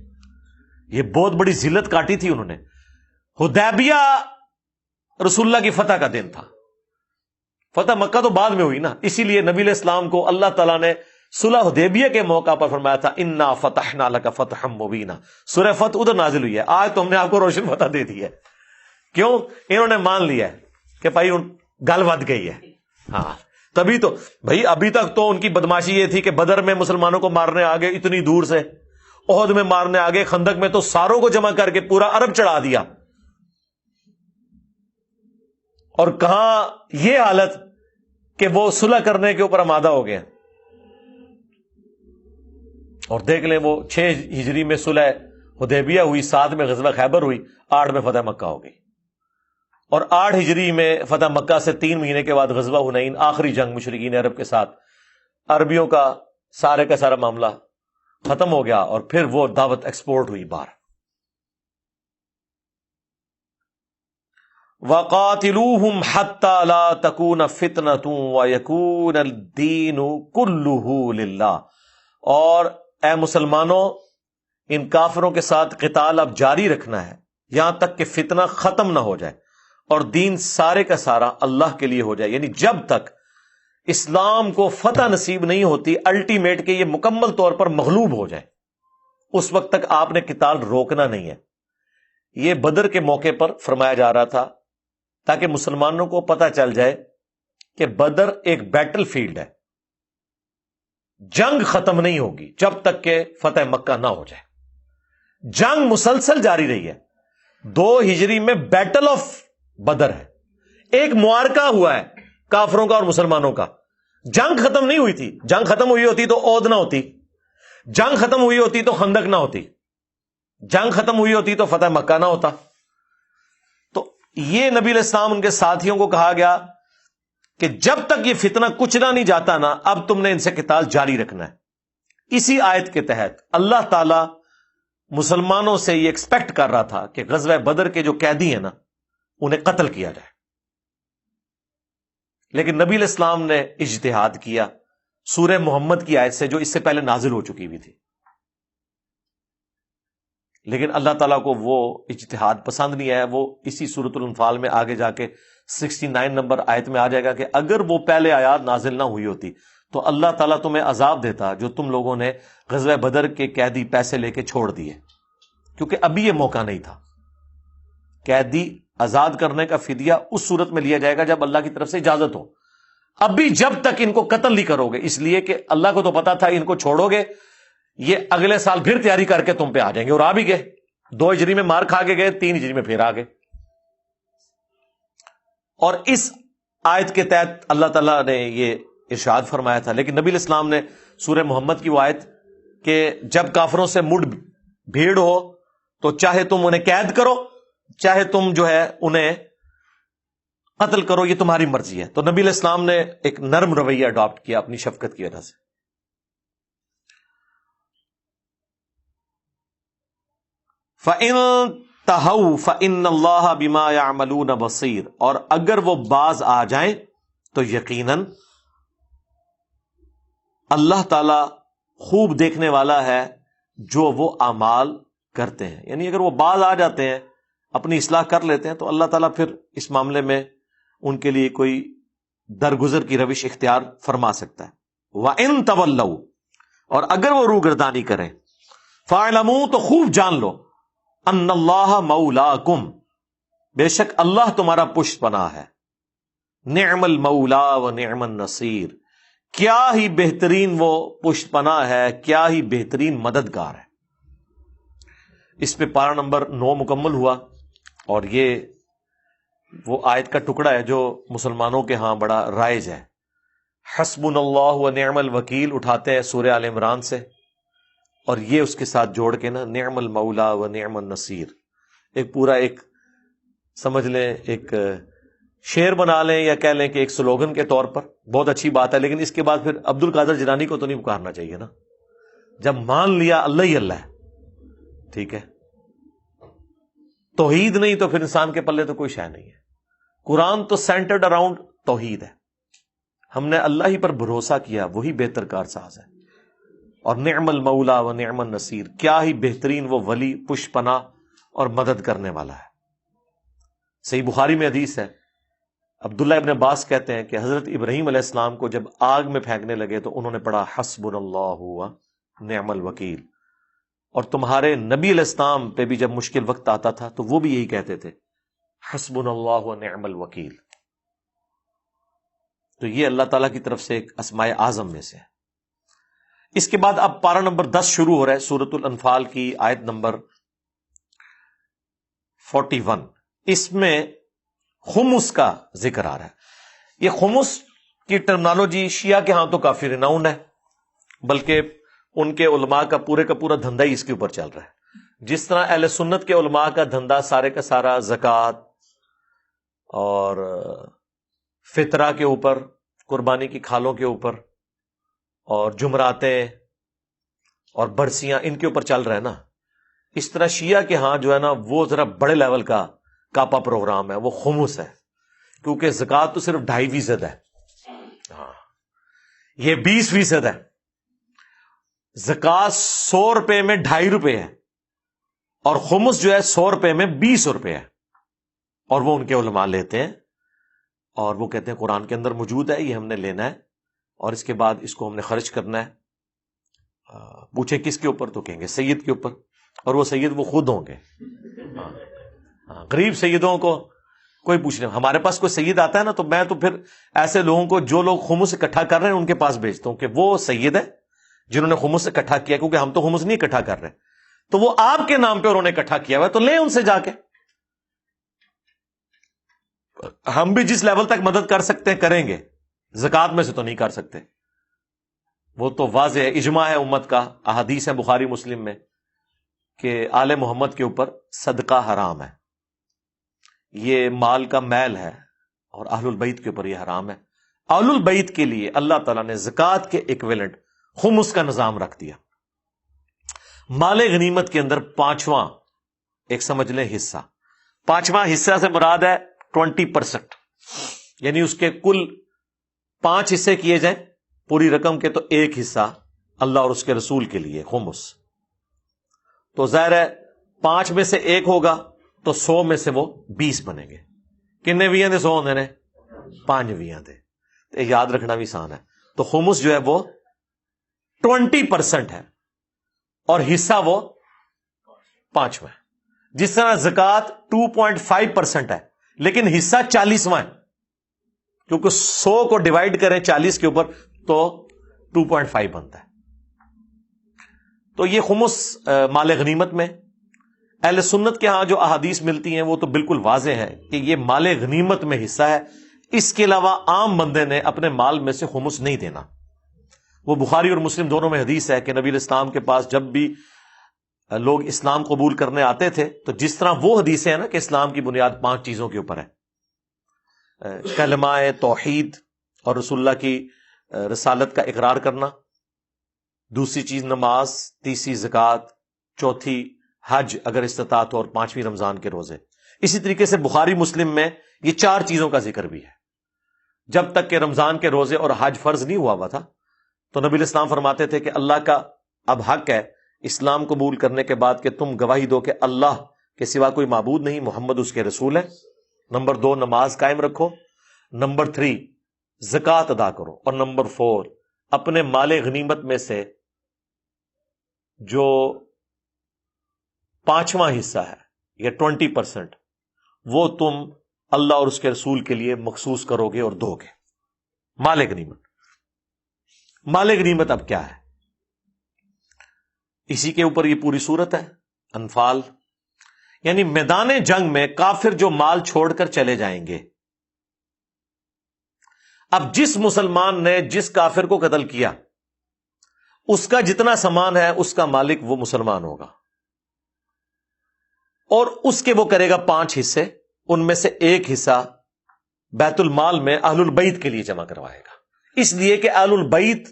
یہ بہت بڑی ذلت کاٹی تھی انہوں نے. حدیبیہ رسول اللہ کی فتح کا دن تھا. فتح مکہ تو بعد میں ہوئی نا، اسی لیے نبی علیہ السلام کو اللہ تعالیٰ نے صلح حدیبیہ کے موقع پر فرمایا تھا انا فتحنا لک فتحا مبینا. سورہ فتح ادھر نازل ہوئی ہے. آج تو ہم نے آپ کو روشن فتح دے دی ہے. کیوں؟ انہوں نے مان لیا ہے کہ بھائی گل ود گئی ہے. ہاں تبھی تو بھائی، ابھی تک تو ان کی بدماشی یہ تھی کہ بدر میں مسلمانوں کو مارنے آگے اتنی دور سے، احد میں مارنے آگے، خندق میں تو ساروں کو جمع کر کے پورا عرب چڑھا دیا. اور کہاں یہ حالت کہ وہ صلح کرنے کے اوپر آمادہ ہو گئے. اور دیکھ لیں وہ 6 ہجری میں صلح حدیبیہ ہوئی، 7 میں غزوہ خیبر ہوئی، 8 میں فتح مکہ ہو گئی. اور 8 ہجری میں فتح مکہ سے 3 مہینے کے بعد غزوہ حنین، آخری جنگ مشرکین عرب کے ساتھ، عربیوں کا سارے کا سارا معاملہ ختم ہو گیا، اور پھر وہ دعوت ایکسپورٹ ہوئی باہر. وَقَاتِلُوهُمْ حَتَّى لَا تَكُونَ فِتْنَةٌ وَيَكُونَ الدِّينُ كُلُّهُ لِلَّهِ، اور اے مسلمانوں ان کافروں کے ساتھ قتال اب جاری رکھنا ہے یہاں تک کہ فتنہ ختم نہ ہو جائے اور دین سارے کا سارا اللہ کے لیے ہو جائے. یعنی جب تک اسلام کو فتح نصیب نہیں ہوتی الٹیمیٹ کہ یہ مکمل طور پر مغلوب ہو جائے، اس وقت تک آپ نے قتال روکنا نہیں ہے. یہ بدر کے موقع پر فرمایا جا رہا تھا تاکہ مسلمانوں کو پتہ چل جائے کہ بدر ایک بیٹل فیلڈ ہے، جنگ ختم نہیں ہوگی جب تک کہ فتح مکہ نہ ہو جائے. جنگ مسلسل جاری رہی ہے. 2 ہجری میں بیٹل آف بدر ہے، ایک معرکہ ہوا ہے کافروں کا اور مسلمانوں کا. جنگ ختم نہیں ہوئی تھی. جنگ ختم ہوئی ہوتی تو عود نہ ہوتی، جنگ ختم ہوئی ہوتی تو خندق نہ ہوتی، جنگ ختم ہوئی ہوتی تو فتح مکہ نہ ہوتا. تو یہ نبی علیہ السلام ان کے ساتھیوں کو کہا گیا کہ جب تک یہ فتنہ کچلا نہیں جاتا نا، اب تم نے ان سے قتال جاری رکھنا ہے. اسی آیت کے تحت اللہ تعالی مسلمانوں سے یہ ایکسپیکٹ کر رہا تھا کہ غزوہ بدر کے جو قیدی ہیں نا انہیں قتل کیا جائے. لیکن نبی علیہ السلام نے اجتہاد کیا سورہ محمد کی آیت سے جو اس سے پہلے نازل ہو چکی ہوئی تھی. لیکن اللہ تعالیٰ کو وہ اجتہاد پسند نہیں آیا. وہ اسی سورۃ الانفال میں آگے جا کے 69 نمبر آیت میں آ جائے گا کہ اگر وہ پہلے آیات نازل نہ ہوئی ہوتی تو اللہ تعالیٰ تمہیں عذاب دیتا جو تم لوگوں نے غزوہ بدر کے قیدی پیسے لے کے چھوڑ دیے، کیونکہ ابھی یہ موقع نہیں تھا. قیدی آزاد کرنے کا فدیہ اس صورت میں لیا جائے گا جب اللہ کی طرف سے اجازت ہو. ابھی جب تک ان کو قتل نہیں کرو گے، اس لیے کہ اللہ کو تو پتا تھا ان کو چھوڑو گے یہ اگلے سال پھر تیاری کر کے تم پہ آ جائیں گے، اور آ بھی گئے. 2 ہجری میں مار کھا کے گئے، 3 ہجری میں پھر آ گئے. اور اس آیت کے تحت اللہ تعالیٰ نے یہ ارشاد فرمایا تھا. لیکن نبی علیہ السلام نے سورہ محمد کی وہ آیت کہ جب کافروں سے مڑ بھیڑ ہو تو چاہے تم انہیں قید کرو چاہے تم جو ہے انہیں قتل کرو، یہ تمہاری مرضی ہے. تو نبی علیہ السلام نے ایک نرم رویہ اڈاپٹ کیا اپنی شفقت کی وجہ سے. فَإِن تَهَوْا فَإِنَّ اللَّهَ بِمَا يَعْمَلُونَ بَصِيرٌ، اور اگر وہ باز آ جائیں تو یقیناً اللہ تعالی خوب دیکھنے والا ہے جو وہ اعمال کرتے ہیں. یعنی اگر وہ باز آ جاتے ہیں اپنی اصلاح کر لیتے ہیں تو اللہ تعالیٰ پھر اس معاملے میں ان کے لیے کوئی درگزر کی روش اختیار فرما سکتا ہے. وَإِن تَوَلَّوْا، اور اگر وہ روگردانی کریں، فَاعْلَمُوا، تو خوب جان لو، ان اللہ مولاکم، بے شک اللہ تمہارا پشت پناہ ہے. نعم المولا و نعم النصیر، کیا ہی بہترین وہ پشت پناہ ہے، کیا ہی بہترین مددگار ہے. اس پہ پارہ نمبر 9 مکمل ہوا. اور یہ وہ آیت کا ٹکڑا ہے جو مسلمانوں کے ہاں بڑا رائج ہے. حسبنا اللہ و نعم الوکیل اٹھاتے ہیں سورہ آل عمران سے، اور یہ اس کے ساتھ جوڑ کے نا نعم المولا و نعم النصیر، ایک پورا ایک سمجھ لیں ایک شعر بنا لیں یا کہہ لیں کہ ایک سلوگن کے طور پر بہت اچھی بات ہے. لیکن اس کے بعد پھر عبد القادر جیلانی کو تو نہیں پکارنا چاہیے نا. جب مان لیا اللہ ہی اللہ ہے، ٹھیک ہے، توحید نہیں تو پھر انسان کے پلے تو کوئی شے نہیں ہے. قرآن تو سینٹرڈ اراؤنڈ توحید ہے. ہم نے اللہ ہی پر بھروسہ کیا، وہی بہتر کار ساز ہے. اور نعم المولا و نعم النصیر، کیا ہی بہترین وہ ولی، پشت پناہ اور مدد کرنے والا ہے. صحیح بخاری میں حدیث ہے، عبداللہ ابن عباس کہتے ہیں کہ حضرت ابراہیم علیہ السلام کو جب آگ میں پھینکنے لگے تو انہوں نے پڑھا حسبنا اللہ و نعم الوکیل. اور تمہارے نبی علیہ السلام پہ بھی جب مشکل وقت آتا تھا تو وہ بھی یہی کہتے تھے حسبنا اللہ و نعم الوکیل. تو یہ اللہ تعالیٰ کی طرف سے ایک اسماء اعظم میں سے ہے. اس کے بعد اب پارہ نمبر 10 شروع ہو رہا ہے سورۃ الانفال کی آیت نمبر 41. اس میں خمس کا ذکر آ رہا ہے. یہ خمس کی ٹرمنالوجی شیعہ کے ہاں تو کافی ریناؤنڈ ہے، بلکہ ان کے علماء کا پورا دھندا ہی اس کے اوپر چل رہا ہے. جس طرح اہل سنت کے علماء کا دھندا سارے کا سارا زکوٰۃ اور فطرہ کے اوپر، قربانی کی کھالوں کے اوپر، اور جمراتیں اور برسیاں ان کے اوپر چل رہا ہے نا، اس طرح شیعہ کے ہاں جو ہے نا وہ ذرا بڑے لیول کا کاپا پروگرام ہے وہ خمس ہے، کیونکہ زکوٰۃ تو صرف 2.5% ہے، یہ 20% ہے۔ زکوٰۃ 100 روپے میں 2.5 روپے ہے، اور خمس جو ہے 100 روپے میں 20 روپے ہے، اور وہ ان کے علماء لیتے ہیں اور وہ کہتے ہیں قرآن کے اندر موجود ہے، یہ ہم نے لینا ہے اور اس کے بعد اس کو ہم نے خرچ کرنا ہے۔ پوچھیں کس کے اوپر؟ تو کہیں گے سید کے اوپر، اور وہ سید وہ خود ہوں گے۔ غریب سیدوں کو کوئی پوچھ نہیں۔ ہمارے پاس کوئی سید آتا ہے نا تو میں تو پھر ایسے لوگوں کو جو لوگ خمس اکٹھا کر رہے ہیں ان کے پاس بھیجتا ہوں کہ وہ سید ہے جنہوں نے خمس اکٹھا کیا، کیونکہ ہم تو خمس نہیں اکٹھا کر رہے، تو وہ آپ کے نام پہ انہوں نے اکٹھا کیا ہوا ہے، تو لیں ان سے جا کے۔ ہم بھی جس لیول تک مدد کر سکتے ہیں کریں گے، زکوٰۃ میں سے تو نہیں کر سکتے، وہ تو واضح ہے، اجماع ہے امت کا، احادیث ہے بخاری مسلم میں کہ آل محمد کے اوپر صدقہ حرام ہے، یہ مال کا میل ہے، اور اہل البیت کے اوپر یہ حرام ہے۔ اہل البیت کے لیے اللہ تعالیٰ نے زکوٰۃ کے ایکویلنٹ خمس کا نظام رکھ دیا۔ مال غنیمت کے اندر 5واں ایک سمجھ لیں حصہ، 5واں حصہ سے مراد ہے 20%، یعنی اس کے کل 5 حصے کیے جائیں پوری رقم کے، تو 1 حصہ اللہ اور اس کے رسول کے لیے خمس، تو ظاہر ہے 5 میں سے 1 ہوگا تو 100 میں سے وہ 20 بنیں گے۔ کنے 20 دے 100 ہوندے نے؟ 5 20 دے، تو یاد رکھنا بھی آسان ہے۔ تو خمس جو ہے وہ 20% ہے اور حصہ وہ 5واں ہے۔ جس طرح زکوٰۃ 2.5% ہے لیکن حصہ 40واں ہے، کیونکہ 100 کو ڈیوائڈ کریں 40 کے اوپر تو 2.5 بنتا ہے۔ تو یہ خمس مال غنیمت میں اہل سنت کے ہاں جو احادیث ملتی ہیں وہ تو بالکل واضح ہے کہ یہ مال غنیمت میں حصہ ہے، اس کے علاوہ عام بندے نے اپنے مال میں سے خمس نہیں دینا۔ وہ بخاری اور مسلم دونوں میں حدیث ہے کہ نبی علیہ السلام کے پاس جب بھی لوگ اسلام قبول کرنے آتے تھے تو جس طرح وہ حدیثیں ہیں نا کہ اسلام کی بنیاد 5 چیزوں کے اوپر ہے، کلمہ توحید اور رسول اللہ کی رسالت کا اقرار کرنا، دوسری چیز نماز، تیسری زکوٰۃ، چوتھی حج اگر استطاعت ہو، اور 5ویں رمضان کے روزے۔ اسی طریقے سے بخاری مسلم میں یہ 4 چیزوں کا ذکر بھی ہے۔ جب تک کہ رمضان کے روزے اور حج فرض نہیں ہوا تھا تو نبی علیہ السلام فرماتے تھے کہ اللہ کا اب حق ہے اسلام قبول کرنے کے بعد کہ تم گواہی دو کہ اللہ کے سوا کوئی معبود نہیں، محمد اس کے رسول ہیں۔ نمبر 2 نماز قائم رکھو، نمبر 3 زکوٰۃ ادا کرو، اور نمبر 4 اپنے مال غنیمت میں سے جو 5واں حصہ ہے یا 20% وہ تم اللہ اور اس کے رسول کے لیے مخصوص کرو گے اور دو گے۔ مال غنیمت، مال غنیمت اب کیا ہے؟ اسی کے اوپر یہ پوری صورت ہے، انفال، یعنی میدان جنگ میں کافر جو مال چھوڑ کر چلے جائیں گے۔ اب جس مسلمان نے جس کافر کو قتل کیا اس کا جتنا سامان ہے اس کا مالک وہ مسلمان ہوگا، اور اس کے وہ کرے گا 5 حصے، ان میں سے 1 حصہ بیت المال میں اہل البیت کے لیے جمع کروائے گا، اس لیے کہ اہل البیت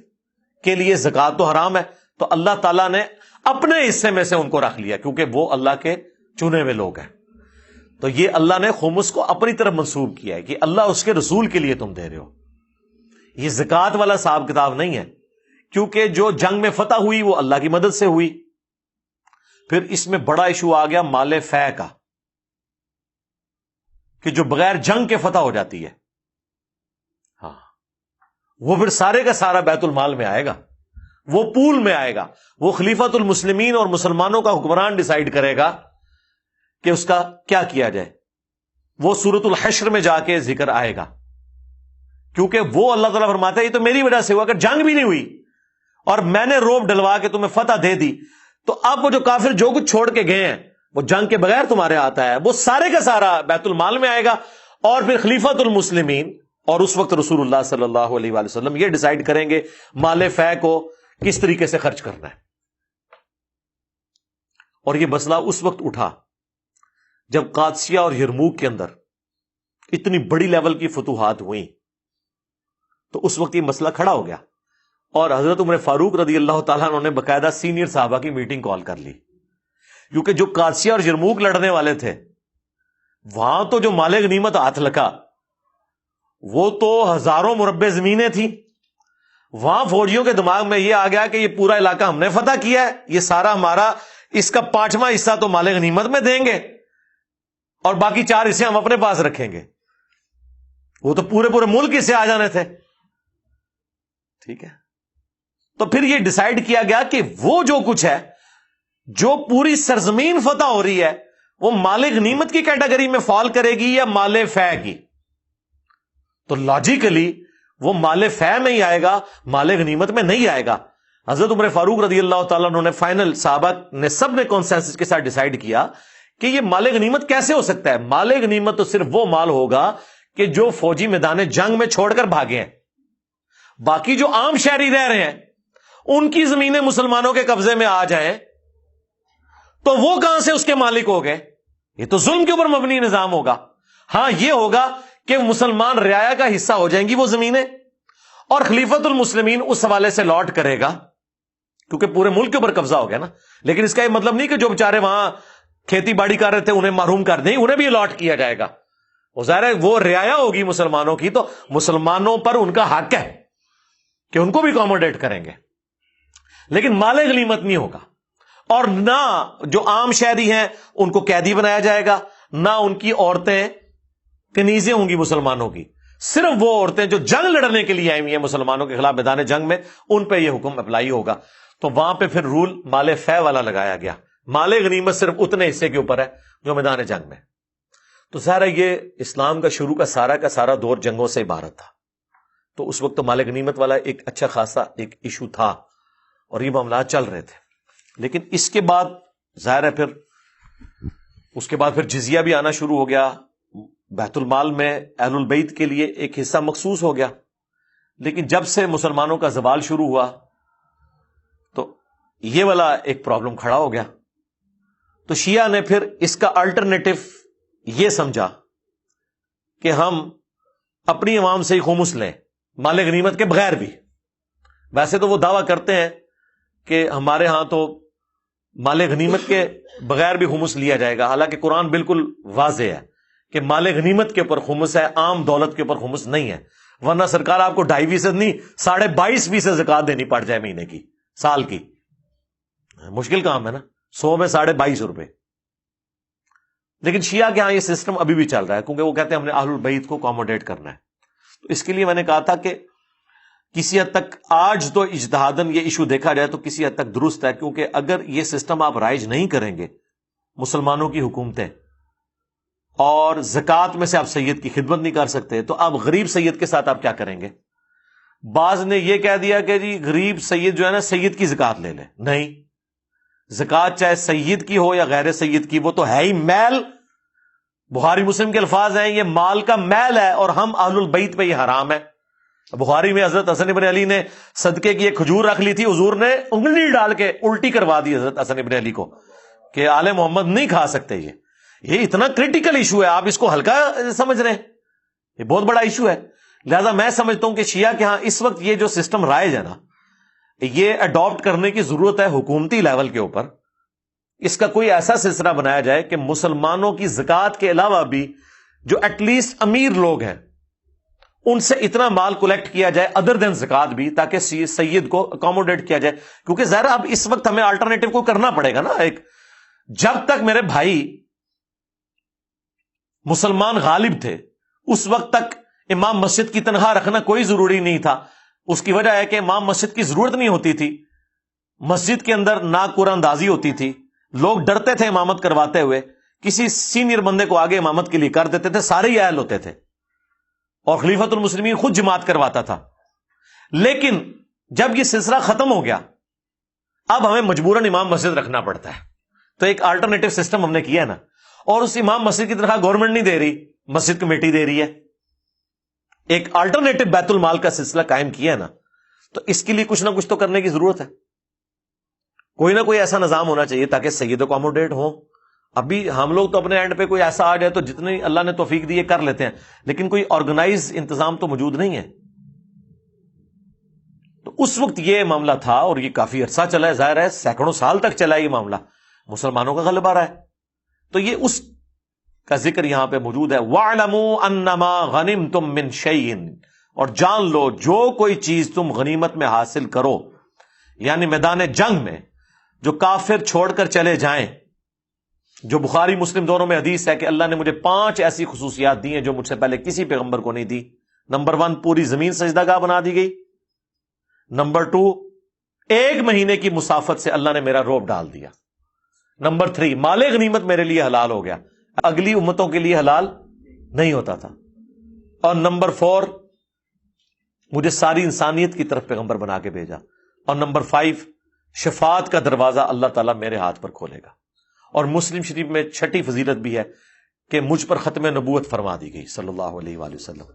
کے لیے زکوٰۃ تو حرام ہے، تو اللہ تعالیٰ نے اپنے حصے میں سے ان کو رکھ لیا کیونکہ وہ اللہ کے چنے ہوئے لوگ ہیں۔ تو یہ اللہ نے خمس کو اپنی طرف منسوب کیا ہے کہ اللہ اس کے رسول کے لیے تم دے رہے ہو، یہ زکوٰۃ والا حساب کتاب نہیں ہے، کیونکہ جو جنگ میں فتح ہوئی وہ اللہ کی مدد سے ہوئی۔ پھر اس میں بڑا ایشو آ گیا مال فے کا، کہ جو بغیر جنگ کے فتح ہو جاتی ہے، ہاں وہ پھر سارے کا سارا بیت المال میں آئے گا، وہ پول میں آئے گا، وہ خلیفۃ المسلمین اور مسلمانوں کا حکمران ڈیسائیڈ کرے گا کہ اس کا کیا کیا جائے۔ وہ سورۃ الحشر میں جا کے ذکر آئے گا، کیونکہ وہ اللہ تعالیٰ فرماتا ہے یہ تو میری وجہ سے ہوا، اگر جنگ بھی نہیں ہوئی اور میں نے روب ڈلوا کے تمہیں فتح دے دی تو اب وہ جو کافر جو کچھ چھوڑ کے گئے ہیں وہ جنگ کے بغیر تمہارے آتا ہے، وہ سارے کا سارا بیت المال میں آئے گا، اور پھر خلیفۃ المسلمین اور اس وقت رسول اللہ صلی اللہ علیہ وآلہ وسلم یہ ڈیسائیڈ کریں گے مال فے کو کس طریقے سے خرچ کرنا ہے۔ اور یہ مسئلہ اس وقت اٹھا جب قادسیہ اور یرموک کے اندر اتنی بڑی لیول کی فتوحات ہوئیں، تو اس وقت یہ مسئلہ کھڑا ہو گیا، اور حضرت عمر فاروق رضی اللہ تعالیٰ عنہ نے باقاعدہ سینئر صحابہ کی میٹنگ کال کر لی، کیونکہ جو قادسیہ اور یرموک لڑنے والے تھے وہاں تو جو مال غنیمت ہاتھ لگا وہ تو ہزاروں مربع زمینیں تھیں. وہاں فوجیوں کے دماغ میں یہ آ گیا کہ یہ پورا علاقہ ہم نے فتح کیا ہے, یہ سارا ہمارا, اس کا 5واں حصہ تو مال غنیمت میں دیں گے اور باقی 4 حصے ہم اپنے پاس رکھیں گے. وہ تو پورے ملک سے آ جانے تھے. ٹھیک ہے, تو پھر یہ ڈیسائیڈ کیا گیا کہ وہ جو کچھ ہے, جو پوری سرزمین فتح ہو رہی ہے, وہ مال غنیمت کی کیٹیگری میں فال کرے گی یا مال فے کی. تو لاجیکلی وہ مال فے میں ہی آئے گا, مال غنیمت میں نہیں آئے گا. حضرت عمر فاروق رضی اللہ تعالیٰ عنہ نے فائنل, صحابہ نے سب نے کنسنسس کے ساتھ ڈیسائیڈ کیا کہ یہ مال غنیمت کیسے ہو سکتا ہے. مال غنیمت تو صرف وہ مال ہوگا کہ جو فوجی میدان جنگ میں چھوڑ کر بھاگے ہیں. باقی جو عام شہری رہ رہے ہیں ان کی زمینیں مسلمانوں کے قبضے میں آ جائیں تو وہ کہاں سے اس کے مالک ہو گئے؟ یہ تو ظلم کے اوپر مبنی نظام ہوگا. ہاں یہ ہوگا کہ مسلمان رعایا کا حصہ ہو جائیں گی وہ زمینیں, اور خلیفۃ المسلمین اس حوالے سے لاٹ کرے گا کیونکہ پورے ملک کے اوپر قبضہ ہو گیا نا. لیکن اس کا یہ مطلب نہیں کہ جو بیچارے وہاں کھیتی باڑی کر رہے تھے انہیں محروم کر دیں, انہیں بھی الاٹ کیا جائے گا. وہ ظاہر ہے وہ رعایا ہوگی مسلمانوں کی, تو مسلمانوں پر ان کا حق ہے کہ ان کو بھی اکوموڈیٹ کریں گے, لیکن مال غنیمت نہیں ہوگا. اور نہ جو عام شہری ہیں ان کو قیدی بنایا جائے گا, نہ ان کی عورتیں کنیزیں ہوں گی مسلمانوں کی. صرف وہ عورتیں جو جنگ لڑنے کے لیے آئی ہوئی ہیں مسلمانوں کے خلاف میدان جنگ میں, ان پہ یہ حکم اپلائی ہوگا. تو وہاں پہ پھر رول مال فے والا لگایا گیا. مال غنیمت صرف اتنے حصے کے اوپر ہے جو میدان جنگ میں. تو ظاہر ہے یہ اسلام کا شروع کا سارا دور جنگوں سے عبارت تھا. تو اس وقت تو مال غنیمت والا ایک اچھا خاصا ایک ایشو تھا اور یہ معاملات چل رہے تھے. لیکن اس کے بعد ظاہر ہے اس کے بعد پھر جزیہ بھی آنا شروع ہو گیا. بیت المال میں اہل البیت کے لیے ایک حصہ مخصوص ہو گیا. لیکن جب سے مسلمانوں کا زوال شروع ہوا تو یہ والا ایک پرابلم کھڑا ہو گیا. تو شیعہ نے پھر اس کا الٹرنیٹو یہ سمجھا کہ ہم اپنی عوام سے ہی خمس لیں مال غنیمت کے بغیر بھی. ویسے تو وہ دعویٰ کرتے ہیں کہ ہمارے ہاں تو مال غنیمت کے بغیر بھی خمس لیا جائے گا, حالانکہ قرآن بالکل واضح ہے کہ مال غنیمت کے اوپر خمس ہے, عام دولت کے اوپر خمس نہیں ہے. ورنہ سرکار آپ کو 2.5% نہیں 22.5% زکات دینی پڑ جائے مہینے کی, سال کی. مشکل کام ہے نا, 100 میں 22.5 روپے. لیکن شیعہ کے ہاں یہ سسٹم ابھی بھی چل رہا ہے کیونکہ وہ کہتے ہیں ہم نے اہل البیت کو اکوموڈیٹ کرنا ہے. تو اس کے لیے میں نے کہا تھا کہ کسی حد تک آج تو اجتہاداً یہ ایشو دیکھا جائے تو کسی حد تک درست ہے, کیونکہ اگر یہ سسٹم آپ رائج نہیں کریں گے مسلمانوں کی حکومتیں, اور زکوٰۃ میں سے آپ سید کی خدمت نہیں کر سکتے, تو آپ غریب سید کے ساتھ آپ کیا کریں گے؟ بعض نے یہ کہہ دیا کہ جی غریب سید جو ہے نا سید کی زکوٰۃ لے لے. نہیں, زکوٰۃ چاہے سید کی ہو یا غیر سید کی, وہ تو ہے ہی میل. بخاری مسلم کے الفاظ ہیں یہ مال کا میل ہے اور ہم اہل البیت پہ یہ حرام ہے. بخاری میں حضرت حسن ابن علی نے صدقے کی ایک کھجور رکھ لی تھی, حضور نے انگلی ڈال کے الٹی کروا دی حضرت حسن ابن علی کو کہ آل محمد نہیں کھا سکتے. یہ اتنا کریٹیکل ایشو ہے, آپ اس کو ہلکا سمجھ رہے ہیں, یہ بہت بڑا ایشو ہے. لہذا میں سمجھتا ہوں کہ شیعہ کے ہاں اس وقت یہ جو سسٹم رائج ہے نا, یہ اڈاپٹ کرنے کی ضرورت ہے حکومتی لیول کے اوپر. اس کا کوئی ایسا سلسلہ بنایا جائے کہ مسلمانوں کی زکوٰۃ کے علاوہ بھی جو ایٹ لیسٹ امیر لوگ ہیں ان سے اتنا مال کلیکٹ کیا جائے ادر دین زکوٰۃ بھی, تاکہ سید کو اکوموڈیٹ کیا جائے. کیونکہ ظاہر اب اس وقت ہمیں الٹرنیٹو کو کرنا پڑے گا نا. ایک جب تک میرے بھائی مسلمان غالب تھے اس وقت تک امام مسجد کی تنخواہ رکھنا کوئی ضروری نہیں تھا. اس کی وجہ ہے کہ امام مسجد کی ضرورت نہیں ہوتی تھی, مسجد کے اندر نا قرآن اندازی ہوتی تھی, لوگ ڈرتے تھے امامت کرواتے ہوئے, کسی سینئر بندے کو آگے امامت کے لیے کر دیتے تھے, سارے ہی اہل ہوتے تھے, اور خلیفۃ المسلمین خود جماعت کرواتا تھا. لیکن جب یہ سلسلہ ختم ہو گیا اب ہمیں مجبوراً امام مسجد رکھنا پڑتا ہے. تو ایک الٹرنیٹو سسٹم ہم نے کیا ہے نا, اور اس امام مسجد کی تنخواہ گورنمنٹ نہیں دے رہی, مسجد کمیٹی دے رہی ہے. ایک الٹرنیٹو بیت المال کا سلسلہ قائم کیا ہے نا, تو اس کے لیے کچھ نہ کچھ تو کرنے کی ضرورت ہے. کوئی نہ کوئی ایسا نظام ہونا چاہیے تاکہ سید اکوموڈیٹ ہوں. ابھی ہم لوگ تو اپنے اینڈ پہ کوئی ایسا آ جائے تو جتنی اللہ نے توفیق دی ہے کر لیتے ہیں, لیکن کوئی آرگنائز انتظام تو موجود نہیں ہے. تو اس وقت یہ معاملہ تھا اور یہ کافی عرصہ چلا ہے, ظاہر ہے سینکڑوں سال تک چلا ہے یہ معاملہ, مسلمانوں کا غلبہ رہا ہے. تو یہ اس کا ذکر یہاں پہ موجود ہے. وَاعْلَمُوا أَنَّمَا غَنِمْتُم مِّن شَيْءٍ، اور جان لو جو کوئی چیز تم غنیمت میں حاصل کرو، یعنی میدان جنگ میں جو کافر چھوڑ کر چلے جائیں، جو بخاری مسلم دونوں میں حدیث ہے کہ اللہ نے مجھے 5 ایسی خصوصیات دی ہیں جو مجھ سے پہلے کسی پیغمبر کو نہیں دی. نمبر 1، پوری زمین سجدہ گاہ بنا دی گئی. نمبر 2، 1 مہینے کی مسافت سے اللہ نے میرا روب ڈال دیا. نمبر 3، مال غنیمت میرے لیے حلال ہو گیا، اگلی امتوں کے لیے حلال نہیں ہوتا تھا. اور نمبر 4، مجھے ساری انسانیت کی طرف پیغمبر بنا کے بھیجا. اور نمبر 5، شفاعت کا دروازہ اللہ تعالیٰ میرے ہاتھ پر کھولے گا. اور مسلم شریف میں 6ٹھی فضیلت بھی ہے کہ مجھ پر ختم نبوت فرما دی گئی صلی اللہ علیہ وآلہ وسلم.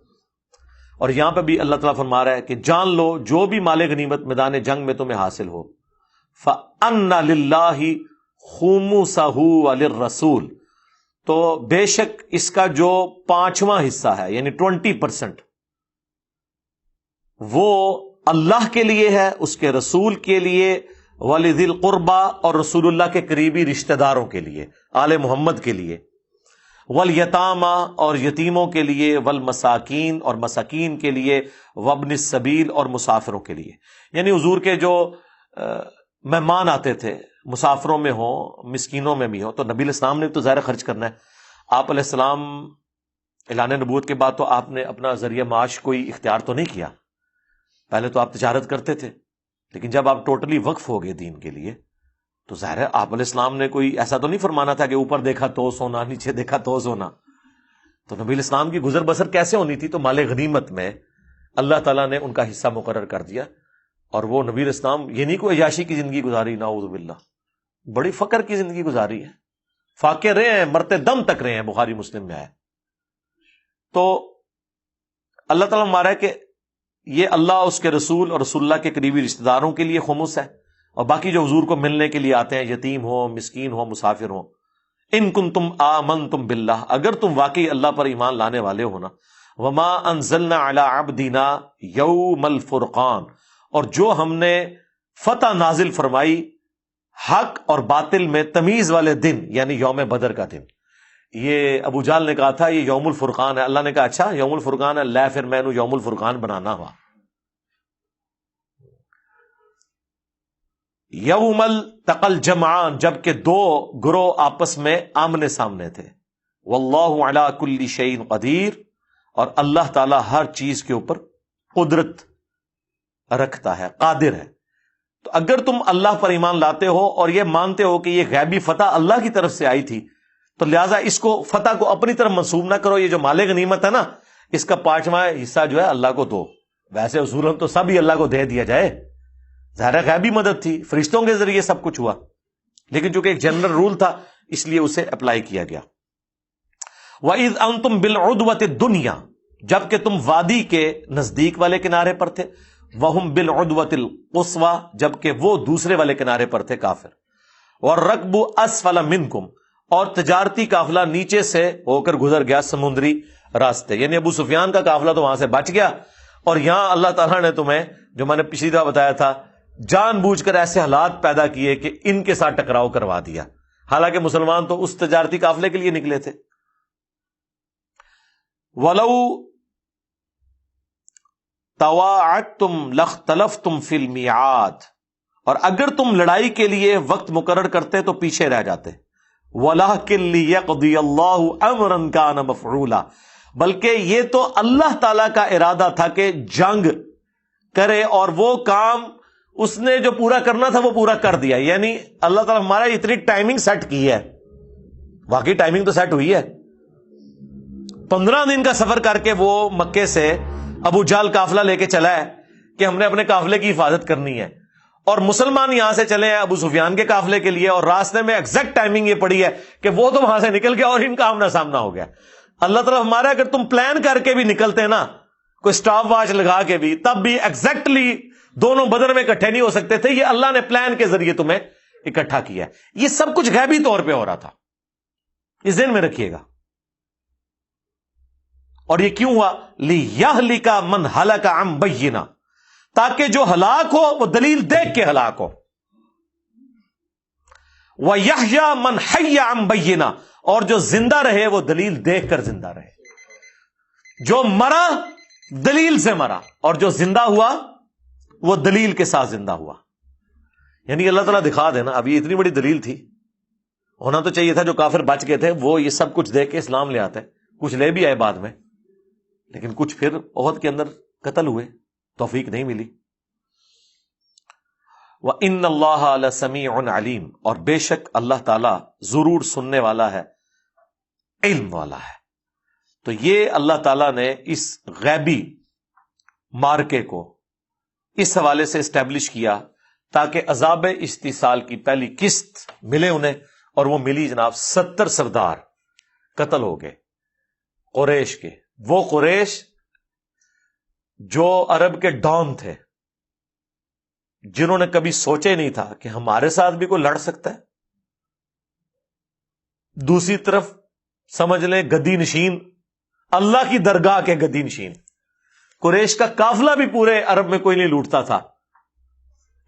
اور یہاں پہ بھی اللہ تعالیٰ فرما رہا ہے کہ جان لو جو بھی مال غنیمت میدان جنگ میں تمہیں حاصل ہو، فَأَنَّ لِلَّهِ خُمُسَهُ وَلِلرَّسُولِ، تو بے شک اس کا جو 5واں حصہ ہے یعنی 20%، وہ اللہ کے لیے ہے، اس کے رسول کے لیے، وَلِذِي الْقُرْبَى، اور رسول اللہ کے قریبی رشتہ داروں کے لیے، آل محمد کے لیے، وَالْيَتَامَى، اور یتیموں کے لیے، وَالْمَسَاكِين، اور مساکین کے لیے، وَابْنِ السَّبِيلِ، اور مسافروں کے لیے. یعنی حضور کے جو مہمان آتے تھے، مسافروں میں ہوں، مسکینوں میں بھی ہوں، تو نبی علیہ السلام نے تو ظاہر خرچ کرنا ہے. آپ علیہ السلام اعلان نبوت کے بعد تو آپ نے اپنا ذریعہ معاش کوئی اختیار تو نہیں کیا. پہلے تو آپ تجارت کرتے تھے، لیکن جب آپ ٹوٹلی وقف ہو گئے دین کے لیے تو ظاہر ہے آپ علیہ السلام نے کوئی ایسا تو نہیں فرمانا تھا کہ اوپر دیکھا تو سونا، نیچے دیکھا تو سونا. تو نبی علیہ السلام کی گزر بسر کیسے ہونی تھی؟ تو مال غنیمت میں اللہ تعالیٰ نے ان کا حصہ مقرر کر دیا. اور وہ نبی علیہ السلام یہ نہیں کوئی عیاشی کی زندگی گزاری، نعوذ باللہ، بڑی فقر کی زندگی گزاری ہے. فاقے رہے ہیں، مرتے دم تک رہے ہیں، بخاری مسلم میں آیا. تو اللہ تعالیٰ ہمارا ہے کہ یہ اللہ، اس کے رسول اور رسول اللہ کے قریبی رشتہ داروں کے لیے خمس ہے، اور باقی جو حضور کو ملنے کے لیے آتے ہیں، یتیم ہو، مسکین ہو، مسافر ہو. ان کنتم آمنتم باللہ، اگر تم واقعی اللہ پر ایمان لانے والے ہو نا. وما انزلنا علی عبدنا یوم الفرقان، اور جو ہم نے فتح نازل فرمائی حق اور باطل میں تمیز والے دن، یعنی یوم بدر کا دن. یہ ابو جہل نے کہا تھا یہ یوم الفرقان ہے. اللہ نے کہا اچھا یوم الفرقان ہے، لے پھر میں یوم الفرقان بنانا ہوا. یوم التقى الجمعان، جبکہ 2 گروہ آپس میں آمنے سامنے تھے. واللہ علی کل شیء قدیر، اور اللہ تعالی ہر چیز کے اوپر قدرت رکھتا ہے، قادر ہے. تو اگر تم اللہ پر ایمان لاتے ہو اور یہ مانتے ہو کہ یہ غیبی فتح اللہ کی طرف سے آئی تھی، تو لہٰذا اس کو فتح کو اپنی طرف منسوب نہ کرو. یہ جو مال غنیمت ہے نا، اس کا 5واں حصہ جو ہے اللہ کو دو. ویسے اصولاً تو سب ہی اللہ کو دے دیا جائے، ظاہر غیبی مدد تھی، فرشتوں کے ذریعے سب کچھ ہوا، لیکن چونکہ ایک جنرل رول تھا اس لیے اسے اپلائی کیا گیا. وَإِذْ أَنْتُمْ بِالْعُدْوَةِ الدُّنْيَا، جبکہ تم وادی کے نزدیک والے کنارے پر تھے. وَهُمْ بِالْعُدْوَةِ الْقُصْوَى، جبکہ وہ دوسرے والے کنارے پر تھے کافر. وَالرَّكْبُ أَسْفَلَ مِنْكُمْ، اور تجارتی قافلہ نیچے سے ہو کر گزر گیا سمندری راستے، یعنی ابو سفیان کا قافلہ تو وہاں سے بچ گیا. اور یہاں اللہ تعالیٰ نے تمہیں، جو میں نے پچھلی دفعہ بتایا تھا، جان بوجھ کر ایسے حالات پیدا کیے کہ ان کے ساتھ ٹکراؤ کروا دیا، حالانکہ مسلمان تو اس تجارتی قافلے کے لیے نکلے تھے. وَلَوْ تَوَاعَدْتُمْ لَاخْتَلَفْتُمْ فِي الْمِيعَادِ، اور اگر تم لڑائی کے لیے وقت مقرر کرتے تو پیچھے رہ جاتے. وَلَٰكِن لِّيَقْضِيَ اللَّهُ أَمْرًا كَانَ مَفْعُولًا، بلکہ یہ تو اللہ تعالی کا ارادہ تھا کہ جنگ کرے، اور وہ کام اس نے جو پورا کرنا تھا وہ پورا کر دیا. یعنی اللہ تعالیٰ ہمارا اتنی ٹائمنگ سیٹ کی ہے، واقعی ٹائمنگ تو سیٹ ہوئی ہے. 15 دن کا سفر کر کے وہ مکے سے ابو جہل قافلہ لے کے چلا ہے کہ ہم نے اپنے قافلے کی حفاظت کرنی ہے، اور مسلمان یہاں سے چلے ہیں ابو سفیان کے قافلے کے لیے، اور راستے میں ایگزیکٹ ٹائمنگ یہ پڑی ہے کہ وہ تو وہاں سے نکل گیا اور ان کا آمنا سامنا ہو گیا. اللہ تعالیٰ ہمارا اگر تم پلان کر کے بھی نکلتے نا، کوئی سٹاپ واچ لگا کے بھی، تب بھی ایگزیکٹلی دونوں بدر میں اکٹھے نہیں ہو سکتے تھے. یہ اللہ نے پلان کے ذریعے تمہیں اکٹھا کیا ہے. یہ سب کچھ غیبی طور پہ ہو رہا تھا، اس ذہن میں رکھیے گا. اور یہ کیوں ہوا؟ لِيَهْلِكَ مَنْ هَلَكَ عَنْ بَيِّنَةٍ، تاکہ جو ہلاک ہو وہ دلیل دیکھ کے ہلاک ہو. وَيَحْيَا مَنْ حَيَّ عَنْ بَيِّنَةٍ، اور جو زندہ رہے وہ دلیل دیکھ کر زندہ رہے، جو مرا دلیل سے مرا، اور جو زندہ ہوا وہ دلیل کے ساتھ زندہ ہوا۔ یعنی اللہ تعالیٰ دکھا دینا، اب یہ اتنی بڑی دلیل تھی، ہونا تو چاہیے تھا جو کافر بچ گئے تھے وہ یہ سب کچھ دیکھ کے اسلام لے آتے، کچھ لے بھی آئے بعد میں، لیکن کچھ پھر احد کے اندر قتل ہوئے، توفیق نہیں ملی۔ وَإِنَّ اللَّهَ لَسَمِيعٌ عَلِيمٌ، اور بے شک اللہ تعالیٰ ضرور سننے والا ہے، علم والا ہے۔ تو یہ اللہ تعالیٰ نے اس غیبی مارکے کو اس حوالے سے اسٹیبلش کیا تاکہ عذاب استیصال کی پہلی قسط ملے انہیں، اور وہ ملی جناب۔ 70 سردار قتل ہو گئے قریش کے، وہ قریش جو عرب کے ڈان تھے، جنہوں نے کبھی سوچے نہیں تھا کہ ہمارے ساتھ بھی کوئی لڑ سکتا ہے۔ دوسری طرف سمجھ لیں گدی نشین، اللہ کی درگاہ کے گدی نشین، قریش کا قافلہ بھی پورے عرب میں کوئی نہیں لوٹتا تھا،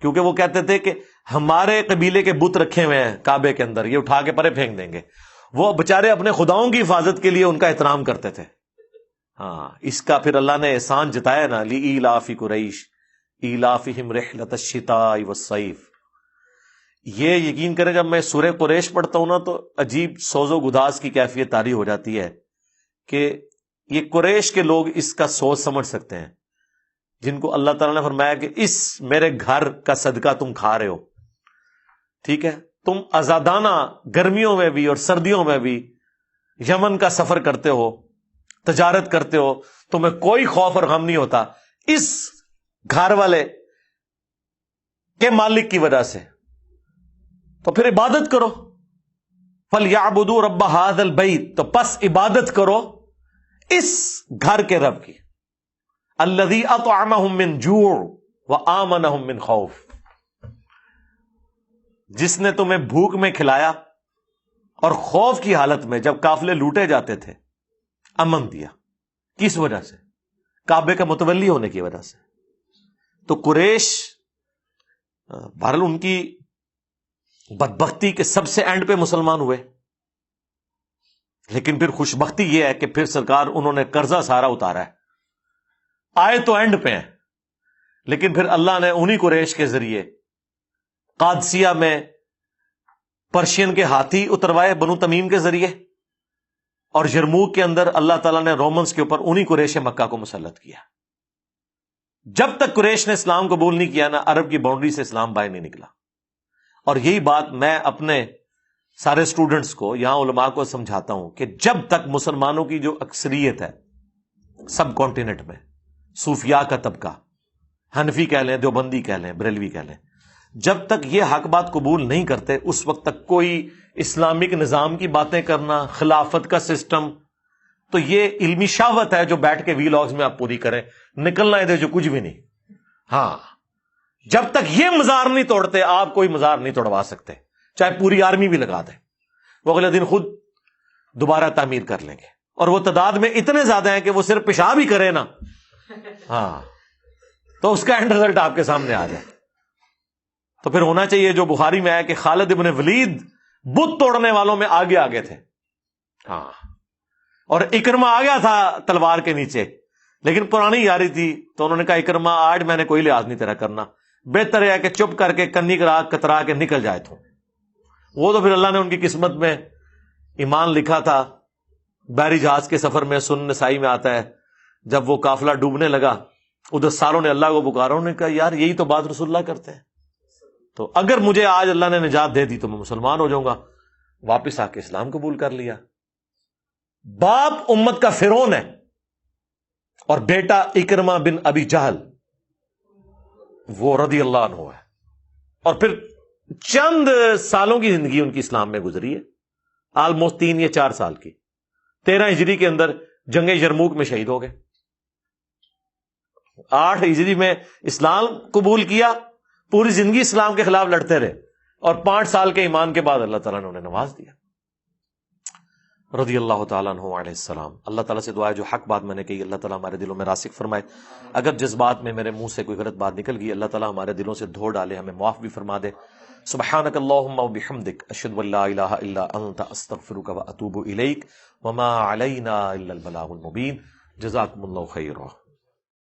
کیونکہ وہ کہتے تھے کہ ہمارے قبیلے کے بت رکھے ہوئے ہیں کعبے کے اندر، یہ اٹھا کے پرے پھینک دیں گے۔ وہ بےچارے اپنے خداؤں کی حفاظت کے لیے ان کا احترام کرتے تھے۔ ہاں، اس کا پھر اللہ نے احسان جتایا نا، لِإِيلَافِ قُرَيْشٍ إِيلَافِهِمْ رِحْلَةَ الشِّتَاءِ وَالصَّيْفِ۔ یہ یقین کریں جب میں سورہ قریش پڑھتا ہوں نا تو عجیب سوز و گداز کی کیفیت طاری ہو جاتی ہے کہ یہ قریش کے لوگ اس کا سوچ سمجھ سکتے ہیں، جن کو اللہ تعالیٰ نے فرمایا کہ اس میرے گھر کا صدقہ تم کھا رہے ہو، ٹھیک ہے، تم آزادانہ گرمیوں میں بھی اور سردیوں میں بھی یمن کا سفر کرتے ہو، تجارت کرتے ہو، تمہیں کوئی خوف اور غم نہیں ہوتا اس گھر والے کے مالک کی وجہ سے، تو پھر عبادت کرو۔ فَلْيَعْبُدُوا رَبَّ هَذَا الْبَيْتِ، تو پس عبادت کرو اس گھر کے رب کی، الَّذِي أَطْعَمَهُم مِّن جُوعٍ وَآمَنَهُم مِّن خَوْفٍ، جس نے تمہیں بھوک میں کھلایا اور خوف کی حالت میں جب قافلے لوٹے جاتے تھے امن دیا۔ کس وجہ سے؟ کعبے کا متولی ہونے کی وجہ سے۔ تو قریش بہرحال ان کی بدبختی کے سب سے اینڈ پہ مسلمان ہوئے، لیکن پھر خوشبختی یہ ہے کہ پھر سرکار انہوں نے قرضہ سارا اتارا ہے، آئے تو اینڈ پہ ہیں، لیکن پھر اللہ نے انہی قریش کے ذریعے قادسیہ میں پرشین کے ہاتھی اتروائے بنو تمیم کے ذریعے، اور یرموک کے اندر اللہ تعالیٰ نے رومنز کے اوپر انہی قریش مکہ کو مسلط کیا۔ جب تک قریش نے اسلام قبول نہیں کیا نا، عرب کی باؤنڈری سے اسلام باہر نہیں نکلا۔ اور یہی بات میں اپنے سارے سٹوڈنٹس کو، یہاں علماء کو سمجھاتا ہوں کہ جب تک مسلمانوں کی جو اکثریت ہے سب کانٹیننٹ میں، صوفیاء کا طبقہ، حنفی کہہ لیں، دیوبندی کہہ لیں، بریلوی کہہ لیں، جب تک یہ حق بات قبول نہیں کرتے اس وقت تک کوئی اسلامک نظام کی باتیں کرنا، خلافت کا سسٹم، تو یہ علمی شہوت ہے جو بیٹھ کے ویلاگز میں آپ پوری کریں، نکلنا ہے جو کچھ بھی نہیں۔ ہاں، جب تک یہ مزار نہیں توڑتے آپ کوئی مزار نہیں توڑوا سکتے، چاہے پوری آرمی بھی لگا دیں، وہ اگلے دن خود دوبارہ تعمیر کر لیں گے، اور وہ تعداد میں اتنے زیادہ ہیں کہ وہ صرف پیشاب ہی کرے نا، ہاں، تو اس کا اینڈ رزلٹ آپ کے سامنے آ جائے۔ تو پھر ہونا چاہیے جو بخاری میں آیا کہ خالد ابن ولید بت توڑنے والوں میں آگے آگے تھے، ہاں، اور اکرما آ گیا تھا تلوار کے نیچے، لیکن پرانی یاری تھی تو انہوں نے کہا اکرما آج میں نے کوئی لحاظ نہیں تیرا کرنا، بہتر ہے کہ چپ کر کے کنی کترا کے نکل جائے تو۔ وہ تو پھر اللہ نے ان کی قسمت میں ایمان لکھا تھا۔ بحری جہاز کے سفر میں سنن نسائی میں آتا ہے، جب وہ قافلہ ڈوبنے لگا ادھر ساروں نے اللہ کو پکارا، انہوں نے کہا یار یہی تو بات رسول اللہ کرتے ہیں، تو اگر مجھے آج اللہ نے نجات دے دی تو میں مسلمان ہو جاؤں گا۔ واپس آ کے اسلام قبول کر لیا۔ باپ امت کا فرعون ہے اور بیٹا اکرمہ بن ابی جہل وہ رضی اللہ عنہ ہے، اور پھر چند سالوں کی زندگی ان کی اسلام میں گزری ہے، آلموسٹ 3 یا 4 سال کی۔ 13 ہجری کے اندر جنگ یرموک میں شہید ہو گئے، 8 ہجری میں اسلام قبول کیا، پوری زندگی اسلام کے خلاف لڑتے رہے، اور 5 سال کے ایمان کے بعد اللہ تعالیٰ نے انہیں نواز دیا، رضی اللہ تعالیٰ عنہ علیہ السلام۔ اللہ تعالیٰ سے دعا ہے جو حق بات میں نے کہی اللہ تعالیٰ ہمارے دلوں میں راسخ فرمائے، اگر جس بات میں میرے منہ سے کوئی غلط بات نکل گئی اللہ تعالیٰ ہمارے دلوں سے دھو ڈالے، ہمیں معاف بھی فرما دے۔ سبحانک اللہم و بحمدک، اشہد ان لا الہ الا انت، استغفرک و اتوب الیک، وما علینا الا البلاغ المبین۔ جزاکم اللہ خیرا۔